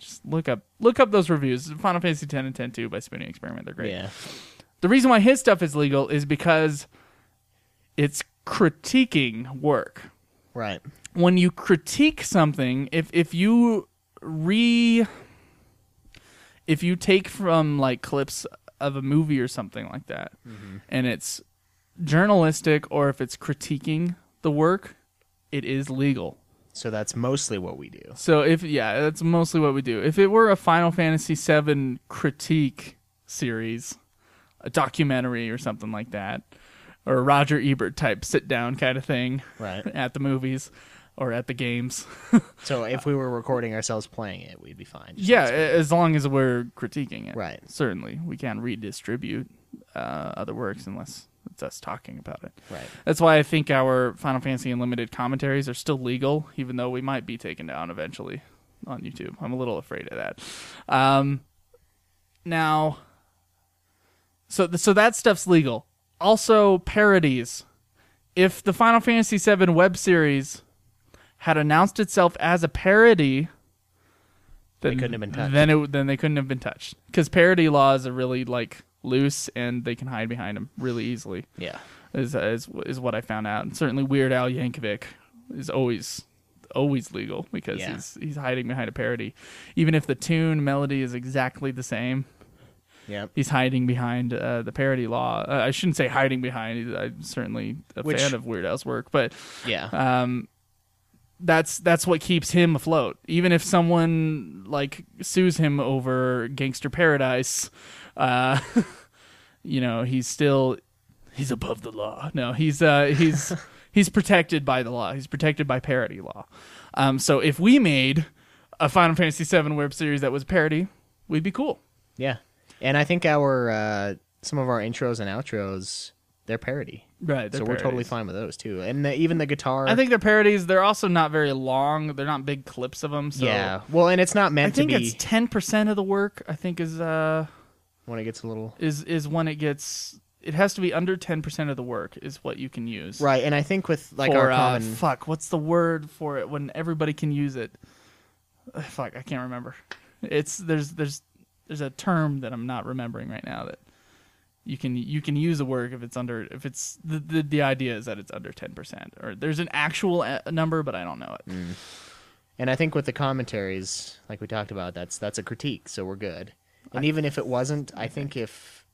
just look up those reviews. Final Fantasy 10 and 10-2 by Spoonie Experiment. They're great. Yeah. The reason why his stuff is legal is because it's critiquing work. Right. When you critique something, if you take from like clips of a movie or something like that, and it's journalistic, or if it's critiquing the work, it is legal. So that's mostly what we do. So that's mostly what we do. If it were a Final Fantasy VII critique series, a documentary or something like that, or a Roger Ebert type sit down kind of thing, Right. at the movies or at the games. So if we were recording ourselves playing it, we'd be fine. Just Yeah, not speaking. as long as we're critiquing it. Right. Certainly. We can't redistribute other works unless it's us talking about it. Right. That's why I think our Final Fantasy Unlimited commentaries are still legal, even though we might be taken down eventually on YouTube. I'm a little afraid of that. Now, so that stuff's legal. Also, parodies. If the Final Fantasy VII web series had announced itself as a parody, then They couldn't have been touched. Then they couldn't have been touched, because parody laws are really like loose and they can hide behind them really easily. Yeah. Is what I found out. And certainly Weird Al Yankovic is always legal because Yeah. he's hiding behind a parody, even if the tune melody is exactly the same. Yep. He's hiding behind the parody law. I shouldn't say hiding behind. I'm certainly a fan of Weird Al's work, but Yeah. that's what keeps him afloat. Even if someone like sues him over Gangster Paradise, he's above the law. No, he's protected by the law. He's protected by parody law. So if we made a Final Fantasy VII web series that was parody, we'd be cool. Yeah. And I think our some of our intros and outros, they're parody. Right. So we're totally fine with those too. And even the guitar. I think they're parodies. They're also not very long. They're not big clips of them. So yeah. Well, and it's not I meant to think be it's 10% of the work. I think is when it gets a little is when it gets. It has to be under 10% of the work is what you can use. right. And I think with like For, our common what's the word for it when everybody can use it? I can't remember. There's a term that I'm not remembering right now that you can use a work if it's the idea is that it's under 10%, or there's an actual number, but I don't know it. And I think with the commentaries, like we talked about, that's a critique, so we're good. And even if it wasn't, I think if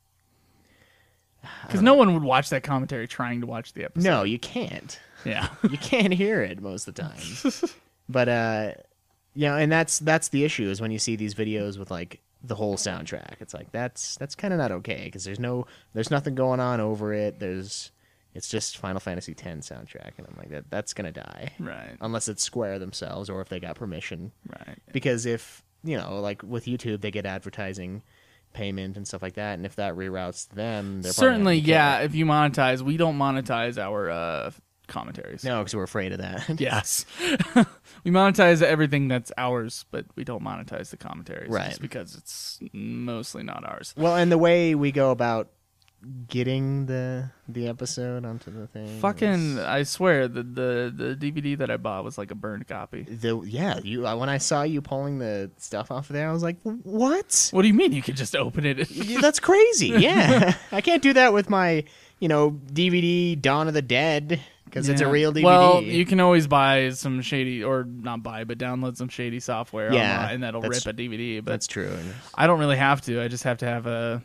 Because no one would watch that commentary trying to watch the episode. no, you can't. Yeah. You can't hear it most of the time. But and that's the issue is when you see these videos with like the whole soundtrack. It's like that's kind of not okay because there's nothing going on over it. It's just Final Fantasy X soundtrack, and I'm like that's gonna die, Right. unless it's Square themselves or if they got permission. Right. Because if like with YouTube, they get advertising payment and stuff like that, and if that reroutes to them, they're Certainly, probably yeah. If you monetize, we don't monetize our commentaries. no, because we're afraid of that. Yes. We monetize everything that's ours, but we don't monetize the commentaries. Right. Just because it's mostly not ours. Well, and the way we go about getting the episode onto the thing. Fucking, I swear, the DVD that I bought was like a burned copy. When I saw you pulling the stuff off of there, I was like, what? What do you mean you could just open it? That's crazy. Yeah. I can't do that with my, DVD Dawn of the Dead because it's a Yeah. real DVD. Well, you can always buy some shady, or not buy, but download some shady software Yeah, online that'll rip that's- a DVD. But That's true. I don't really have to. I just have to have a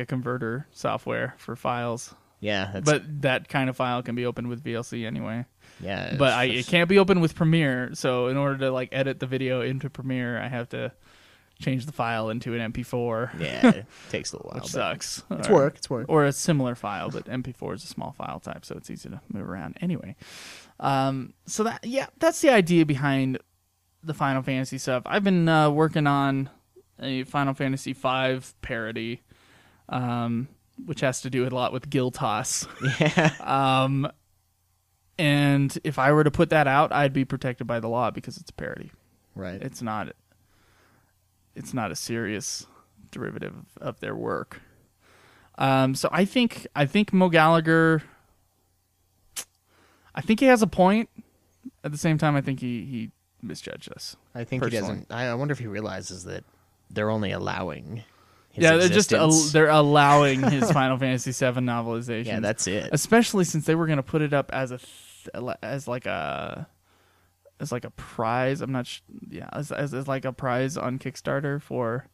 converter software for files. Yeah. But that kind of file can be opened with VLC anyway. yeah. But it can't be opened with Premiere. So in order to edit the video into Premiere, I have to change the file into an MP4. Yeah. It takes a little while. Which but sucks. It's work. It's work. Or a similar file, but MP4 is a small file type, so it's easy to move around. Anyway, so that's the idea behind the Final Fantasy stuff. I've been working on a Final Fantasy V parody, which has to do a lot with Giltoss. Yeah. And if I were to put that out, I'd be protected by the law because it's a parody. Right. It's not a serious derivative of their work. So I think Mo Gallagher, I think he has a point. At the same time, I think he misjudged us. I think he personally. doesn't. I wonder if he realizes that they're only allowing Yeah, existence. they're allowing his Final Fantasy VII novelization. Yeah, that's it. Especially since they were going to put it up as like a prize. I'm not as like a prize on Kickstarter for,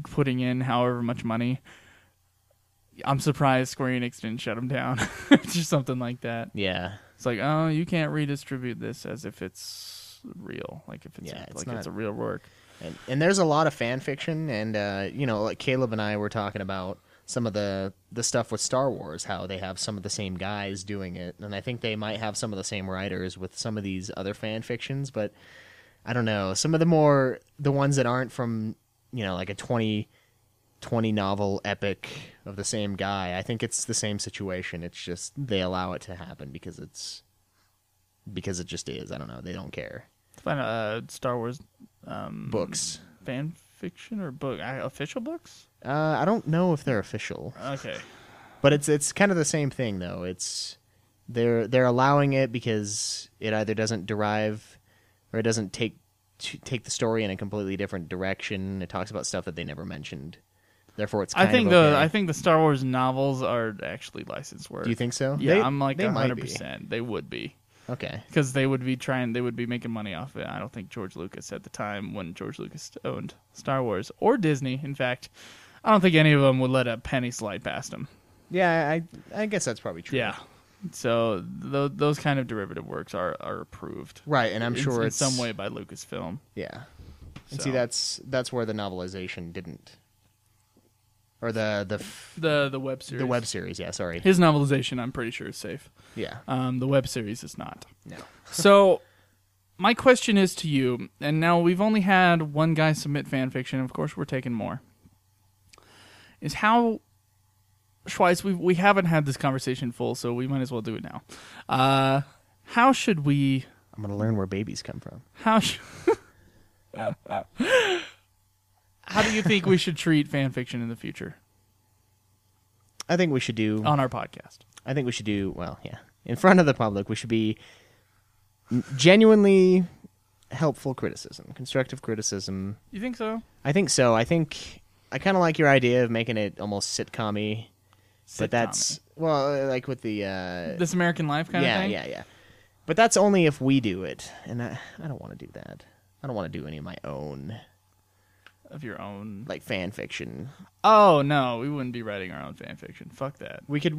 putting in however much money. I'm surprised Square Enix didn't shut him down. Just something like that. Yeah. It's like, oh, you can't redistribute this as if it's real, like if it's it's a real work. And there's a lot of fan fiction, and like Caleb and I were talking about some of the stuff with Star Wars, how they have some of the same guys doing it, and I think they might have some of the same writers with some of these other fan fictions, but I don't know. Some of the ones that aren't from, like a 20 novel epic of the same guy, I think it's the same situation. It's just they allow it to happen because it just is. I don't know. They don't care. Find Star Wars books, fan fiction or book official books. I don't know if they're official. Okay, but it's kind of the same thing though. It's they're allowing it because it either doesn't derive or it doesn't take the story in a completely different direction. It talks about stuff that they never mentioned. Therefore, it's kind of okay. I think the Star Wars novels are actually licensed work. Do you think so? Yeah, I'm like 100%. They would be. Okay. Because they would be making money off it. I don't think George Lucas at the time, when George Lucas owned Star Wars or Disney, in fact, I don't think any of them would let a penny slide past them. Yeah, I guess that's probably true. Yeah. So those kind of derivative works are approved. Right, and I'm sure it's in some way by Lucasfilm. Yeah. And see, that's where the novelization didn't. Or the web series. The web series, yeah, sorry. His novelization, I'm pretty sure, is safe. Yeah. The web series is not. No. So, my question is to you, and now we've only had one guy submit fan fiction. Of course, we're taking more. Is how, Schweiss, we haven't had this conversation full, so we might as well do it now. How should we... I'm going to learn where babies come from. How do you think we should treat fan fiction in the future? I think we should do... On our podcast. I think we should do... Well, yeah. In front of the public, we should be genuinely helpful criticism. Constructive criticism. You think so? I think so. I kind of like your idea of making it almost sitcom-y. But that's... Well, like with the... This American Life kind of thing? Yeah. But that's only if we do it. And I don't want to do that. I don't want to do any of my own... Of your own, like fan fiction. Oh no, we wouldn't be writing our own fan fiction. Fuck that. We could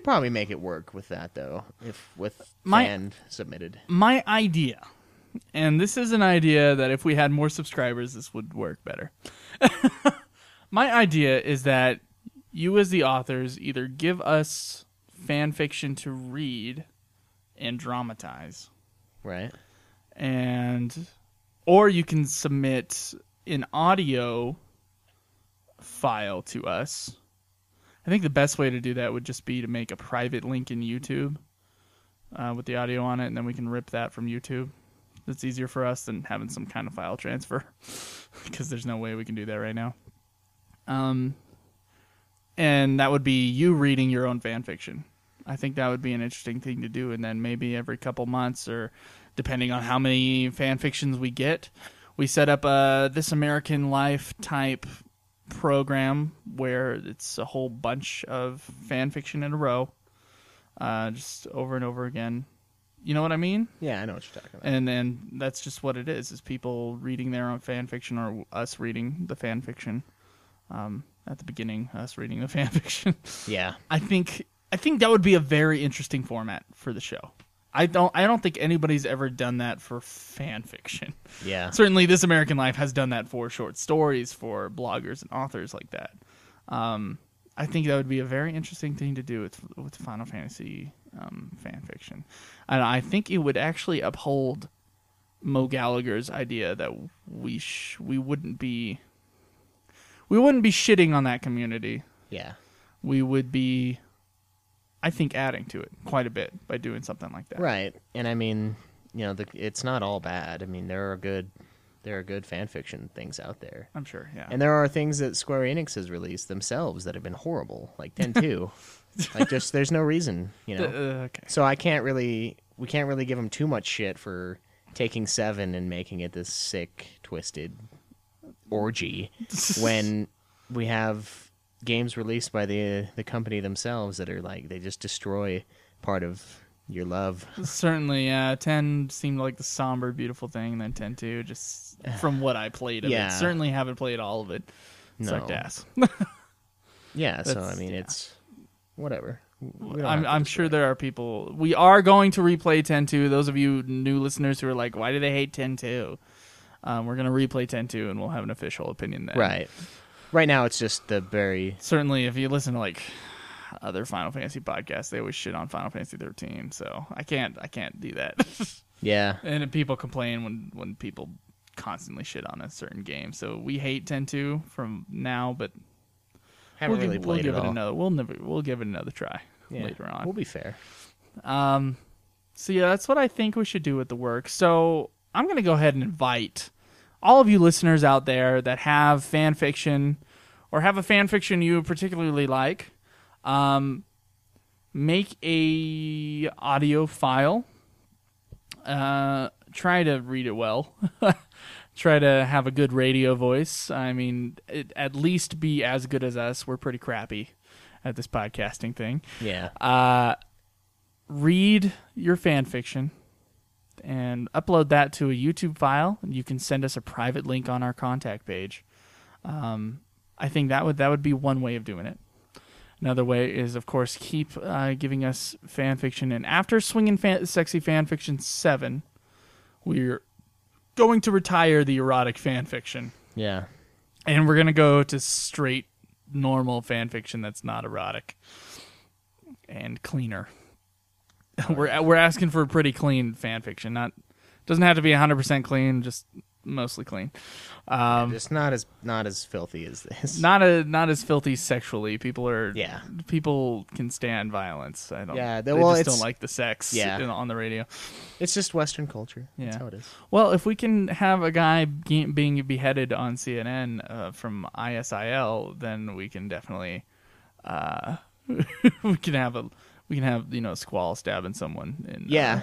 probably make it work with that though, if with fan submitted. My idea, and this is an idea that if we had more subscribers, this would work better. My idea is that you, as the authors, either give us fan fiction to read and dramatize, right, or you can submit an audio file to us. I think the best way to do that would just be to make a private link in YouTube with the audio on it, and then we can rip that from YouTube. It's easier for us than having some kind of file transfer, because there's no way we can do that right now. And that would be you reading your own fan fiction. I think that would be an interesting thing to do, and then maybe every couple months, or depending on how many fan fictions we get, we set up a This American Life type program where it's a whole bunch of fan fiction in a row, just over and over again. You know what I mean? Yeah, I know what you're talking about. And then that's just what it is people reading their own fan fiction, or us reading the fan fiction. At the beginning, us reading the fan fiction. Yeah. I think that would be a very interesting format for the show. I don't think anybody's ever done that for fan fiction. Yeah. Certainly This American Life has done that for short stories, for bloggers and authors like that. I think that would be a very interesting thing to do with Final Fantasy fan fiction. And I think it would actually uphold Mo Gallagher's idea that we wouldn't be shitting on that community. Yeah. We would be, I think, adding to it quite a bit by doing something like that. Right. And I mean, it's not all bad. I mean, there are good fan fiction things out there. I'm sure, yeah. And there are things that Square Enix has released themselves that have been horrible, like 10-2. Like, just there's no reason, Okay. So we can't really give them too much shit for taking 7 and making it this sick, twisted orgy when we have games released by the company themselves that are like they just destroy part of your love. Certainly, 10 seemed like the somber, beautiful thing, and then 10-2, just from what I played of Yeah. it. Certainly haven't played all of it. No. Sucked ass. Yeah, so That's- I mean, yeah. it's whatever. We don't have to I'm destroy sure it. there are people. We are going to replay 10-2. Those of you new listeners who are like, why do they hate 10-2? We're going to replay 10-2, and we'll have an official opinion then. Right. Right now, it's just the very Certainly, if you listen to like other Final Fantasy podcasts, they always shit on Final Fantasy 13. So I can't do that. yeah. And people complain when people constantly shit on a certain game. So we hate 10-2 from now, but Haven't really we'll played give it it all. another. We'll give it another try later on. We'll be fair. So yeah, that's what I think we should do with the work. So I'm going to go ahead and invite all of you listeners out there that have fan fiction or have a fan fiction you particularly like. Make a audio file. Try to read it well. Try to have a good radio voice. I mean, at least be as good as us. We're pretty crappy at this podcasting thing. Yeah. Read your fan fiction and upload that to a YouTube file. You can send us a private link on our contact page. I think that would be one way of doing it. Another way is, of course, keep giving us fan fiction. And after Swingin' Sexy Fan Fiction 7, we're going to retire the erotic fan fiction. Yeah. And we're going to go to straight, normal fan fiction that's not erotic and cleaner. We're asking for a pretty clean fan fiction. Doesn't have to be 100% clean, just mostly clean. Just not as filthy as this. Not as filthy sexually. Yeah. People can stand violence. Yeah, they well, just it's- don't like the sex on the radio. It's just Western culture. That's Yeah. how it is. Well, if we can have a guy being beheaded on CNN from ISIL, then we can definitely we can have Squall stabbing someone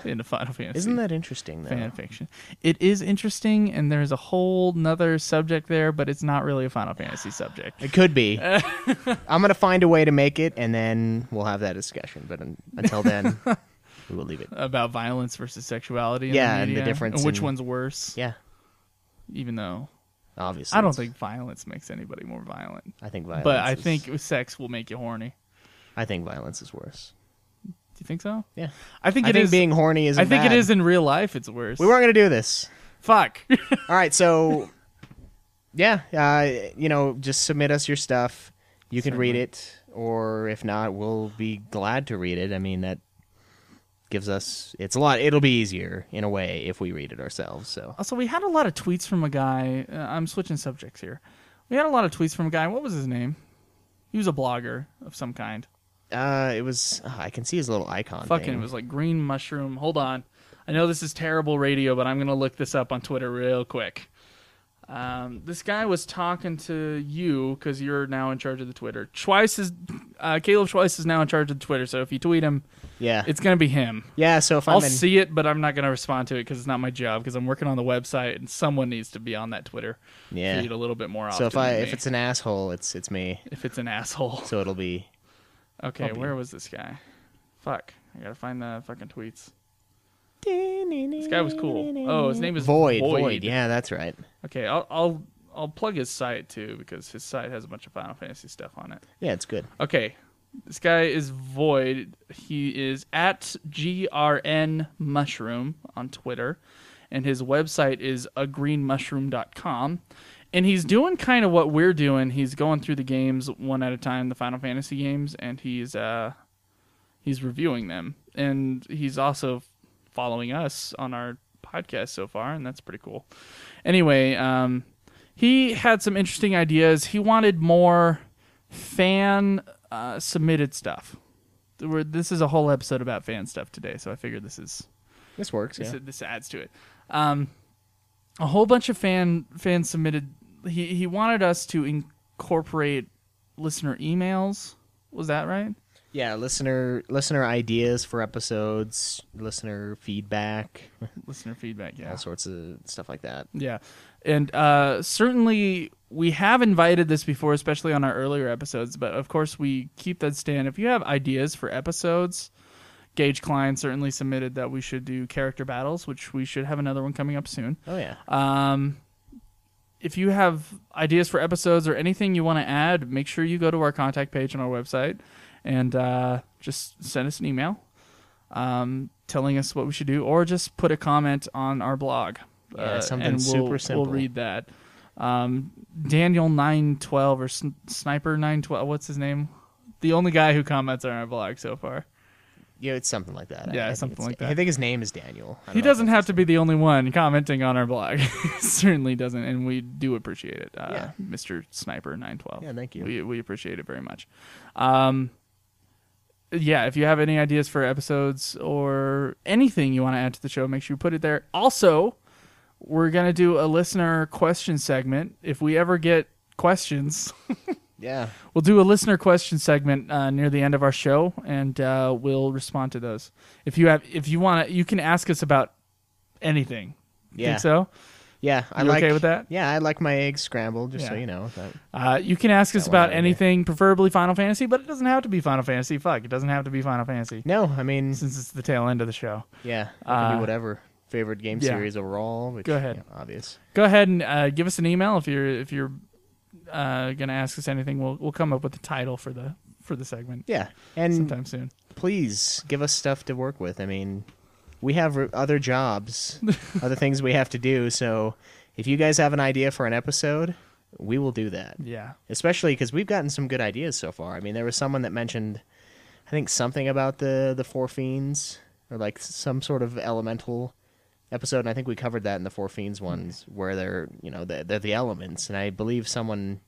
in the Final Fantasy. Isn't that interesting, though? fan fiction? It is interesting, and there's a whole nother subject there, but it's not really a Final Fantasy subject. It could be. I'm going to find a way to make it, and then we'll have that discussion. But until then, we will leave it. About violence versus sexuality. In Yeah, the and the media, difference and which in- one's worse. Yeah, Even though obviously. I don't think violence makes anybody more violent, I think violence. but I think sex will make you horny. I think violence is worse. Do you think so? Yeah, I think I think being horny isn't I think bad. it is in real life. It's worse. We weren't going to do this. Fuck. All right, so yeah, just submit us your stuff. You can read Certainly. it, or if not, we'll be glad to read it. I mean, that gives us it'll be easier in a way if we read it ourselves. So Also, we had a lot of tweets from a guy. I'm switching subjects here. We had a lot of tweets from a guy. What was his name? He was a blogger of some kind. it was I can see his little icon. Fucking, thing. it was like Green Mushroom. Hold on. I know this is terrible radio, but I'm going to look this up on Twitter real quick. This guy was talking to you because you're now in charge of the Twitter. Caleb Schweiss is now in charge of the Twitter, so if you tweet him, Yeah, it's going to be him. yeah. So if I'll I'm in, see it, but I'm not going to respond to it because it's not my job because I'm working on the website and someone needs to be on that Twitter yeah. feed a little bit more often. So than if me. it's an asshole, it's me. If it's an asshole. So it'll be Okay, I'll be- where was this guy? Fuck. I gotta find the fucking tweets. This guy was cool. Oh, his name is Void. Yeah, that's right. Okay, I'll plug his site too because his site has a bunch of Final Fantasy stuff on it. Yeah, it's good. Okay, this guy is Void. He is at GRN Mushroom on Twitter, and his website is agreenmushroom.com. And he's doing kind of what we're doing. He's going through the games one at a time, the Final Fantasy games, and he's reviewing them. And he's also following us on our podcast so far, and that's pretty cool. Anyway, he had some interesting ideas. He wanted more fan submitted stuff. This is a whole episode about fan stuff today, so I figured this This works. Yeah. this adds to it. A whole bunch of fan submitted. He wanted us to incorporate listener emails. Was that right? Yeah, listener ideas for episodes, listener feedback, Listener feedback, yeah. all sorts of stuff like that. Yeah. And certainly we have invited this before, especially on our earlier episodes, but of course we keep that stand. If you have ideas for episodes, Gage Klein certainly submitted that we should do character battles, which we should have another one coming up soon. Oh, yeah. If you have ideas for episodes or anything you want to add, make sure you go to our contact page on our website and just send us an email telling us what we should do, or just put a comment on our blog. Yeah, something and super simple. We'll read that. Daniel912 or Sniper912, what's his name? The only guy who comments on our blog so far. Yeah, it's something like that. Yeah, I think something like that. I think his name is Daniel. I don't He know doesn't if have to be the only one commenting on our blog. Certainly doesn't, and we do appreciate it, Yeah. Mr. Sniper912. Yeah, thank you. We appreciate it very much. Yeah, if you have any ideas for episodes or anything you want to add to the show, make sure you put it there. Also, we're going to do a listener question segment. If we ever get questions, Yeah. we'll do a listener question segment near the end of our show, and we'll respond to those. If you want to, you can ask us about anything. Yeah. Think so? Yeah. You okay with that? Yeah, I like my eggs scrambled, just so Yeah. you know. You can ask us Got one about idea. anything, preferably Final Fantasy, but it doesn't have to be Final Fantasy. Fuck, it doesn't have to be Final Fantasy. No, I mean, Since it's the tail end of the show. yeah, it can be whatever. Favorite game yeah. series overall, which, Go ahead. yeah, obvious. Go ahead and give us an email if you're gonna ask us anything. We'll come up with a title for the segment Yeah, and sometime soon. please give us stuff to work with. I mean, we have other jobs, other things we have to do, so if you guys have an idea for an episode, we will do that. Yeah. Especially because we've gotten some good ideas so far. I mean, there was someone that mentioned, I think, something about the Four Fiends, or like some sort of elemental episode, and I think we covered that in the Four Fiends ones, where they're the elements, and I believe someone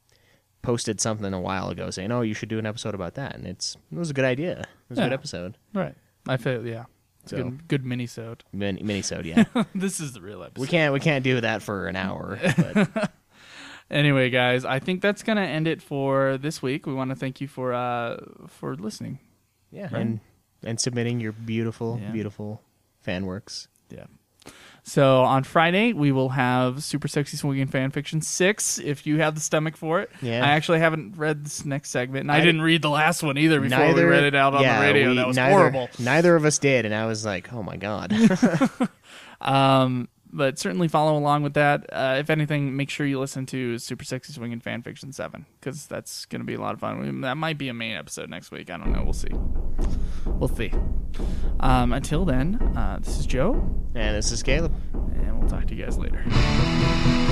posted something a while ago saying, "Oh, you should do an episode about that," and it was a good idea. It was a Yeah. good episode. Right. I feel yeah. It's a So- good mini-sode. Minisode, yeah. This is the real episode. we can't do that for an hour. But Anyway, guys, I think that's gonna end it for this week. We want to thank you for listening. yeah, Right. and submitting your beautiful, Yeah. beautiful fan works. Yeah. So on Friday we will have Super Sexy Swinging Fanfiction 6. If you have the stomach for it. Yeah. I actually haven't read this next segment, and I didn't read the last one either before we Neither- read it out on yeah, the radio. we- That was neither- horrible. Neither of us did, and I was like, "Oh my god!" But certainly follow along with that. If anything, make sure you listen to Super Sexy Swinging Fanfiction 7, because that's going to be a lot of fun. That might be a main episode next week. I don't know. We'll see. Until then, this is Joe, And this is Caleb. and we'll talk to you guys later.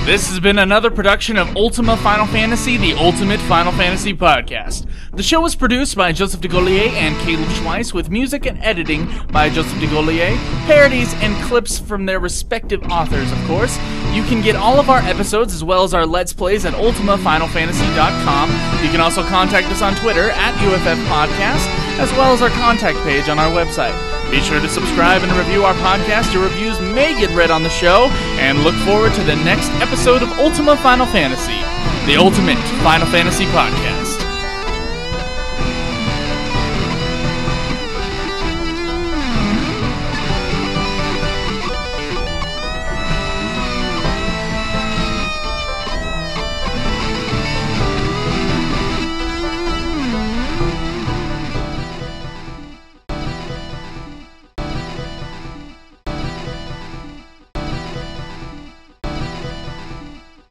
This has been another production of Ultima Final Fantasy, the Ultimate Final Fantasy Podcast. The show was produced by Joseph DeGollier and Caleb Schweiss, with music and editing by Joseph DeGollier, parodies and clips from their respective authors, of course. You can get all of our episodes as well as our Let's Plays at ultimafinalfantasy.com. You can also contact us on Twitter at UFF Podcast, as well as our contact page on our website. Be sure to subscribe and review our podcast. Your reviews may get read on the show, and look forward to the next episode of Ultima Final Fantasy, the Ultimate Final Fantasy Podcast.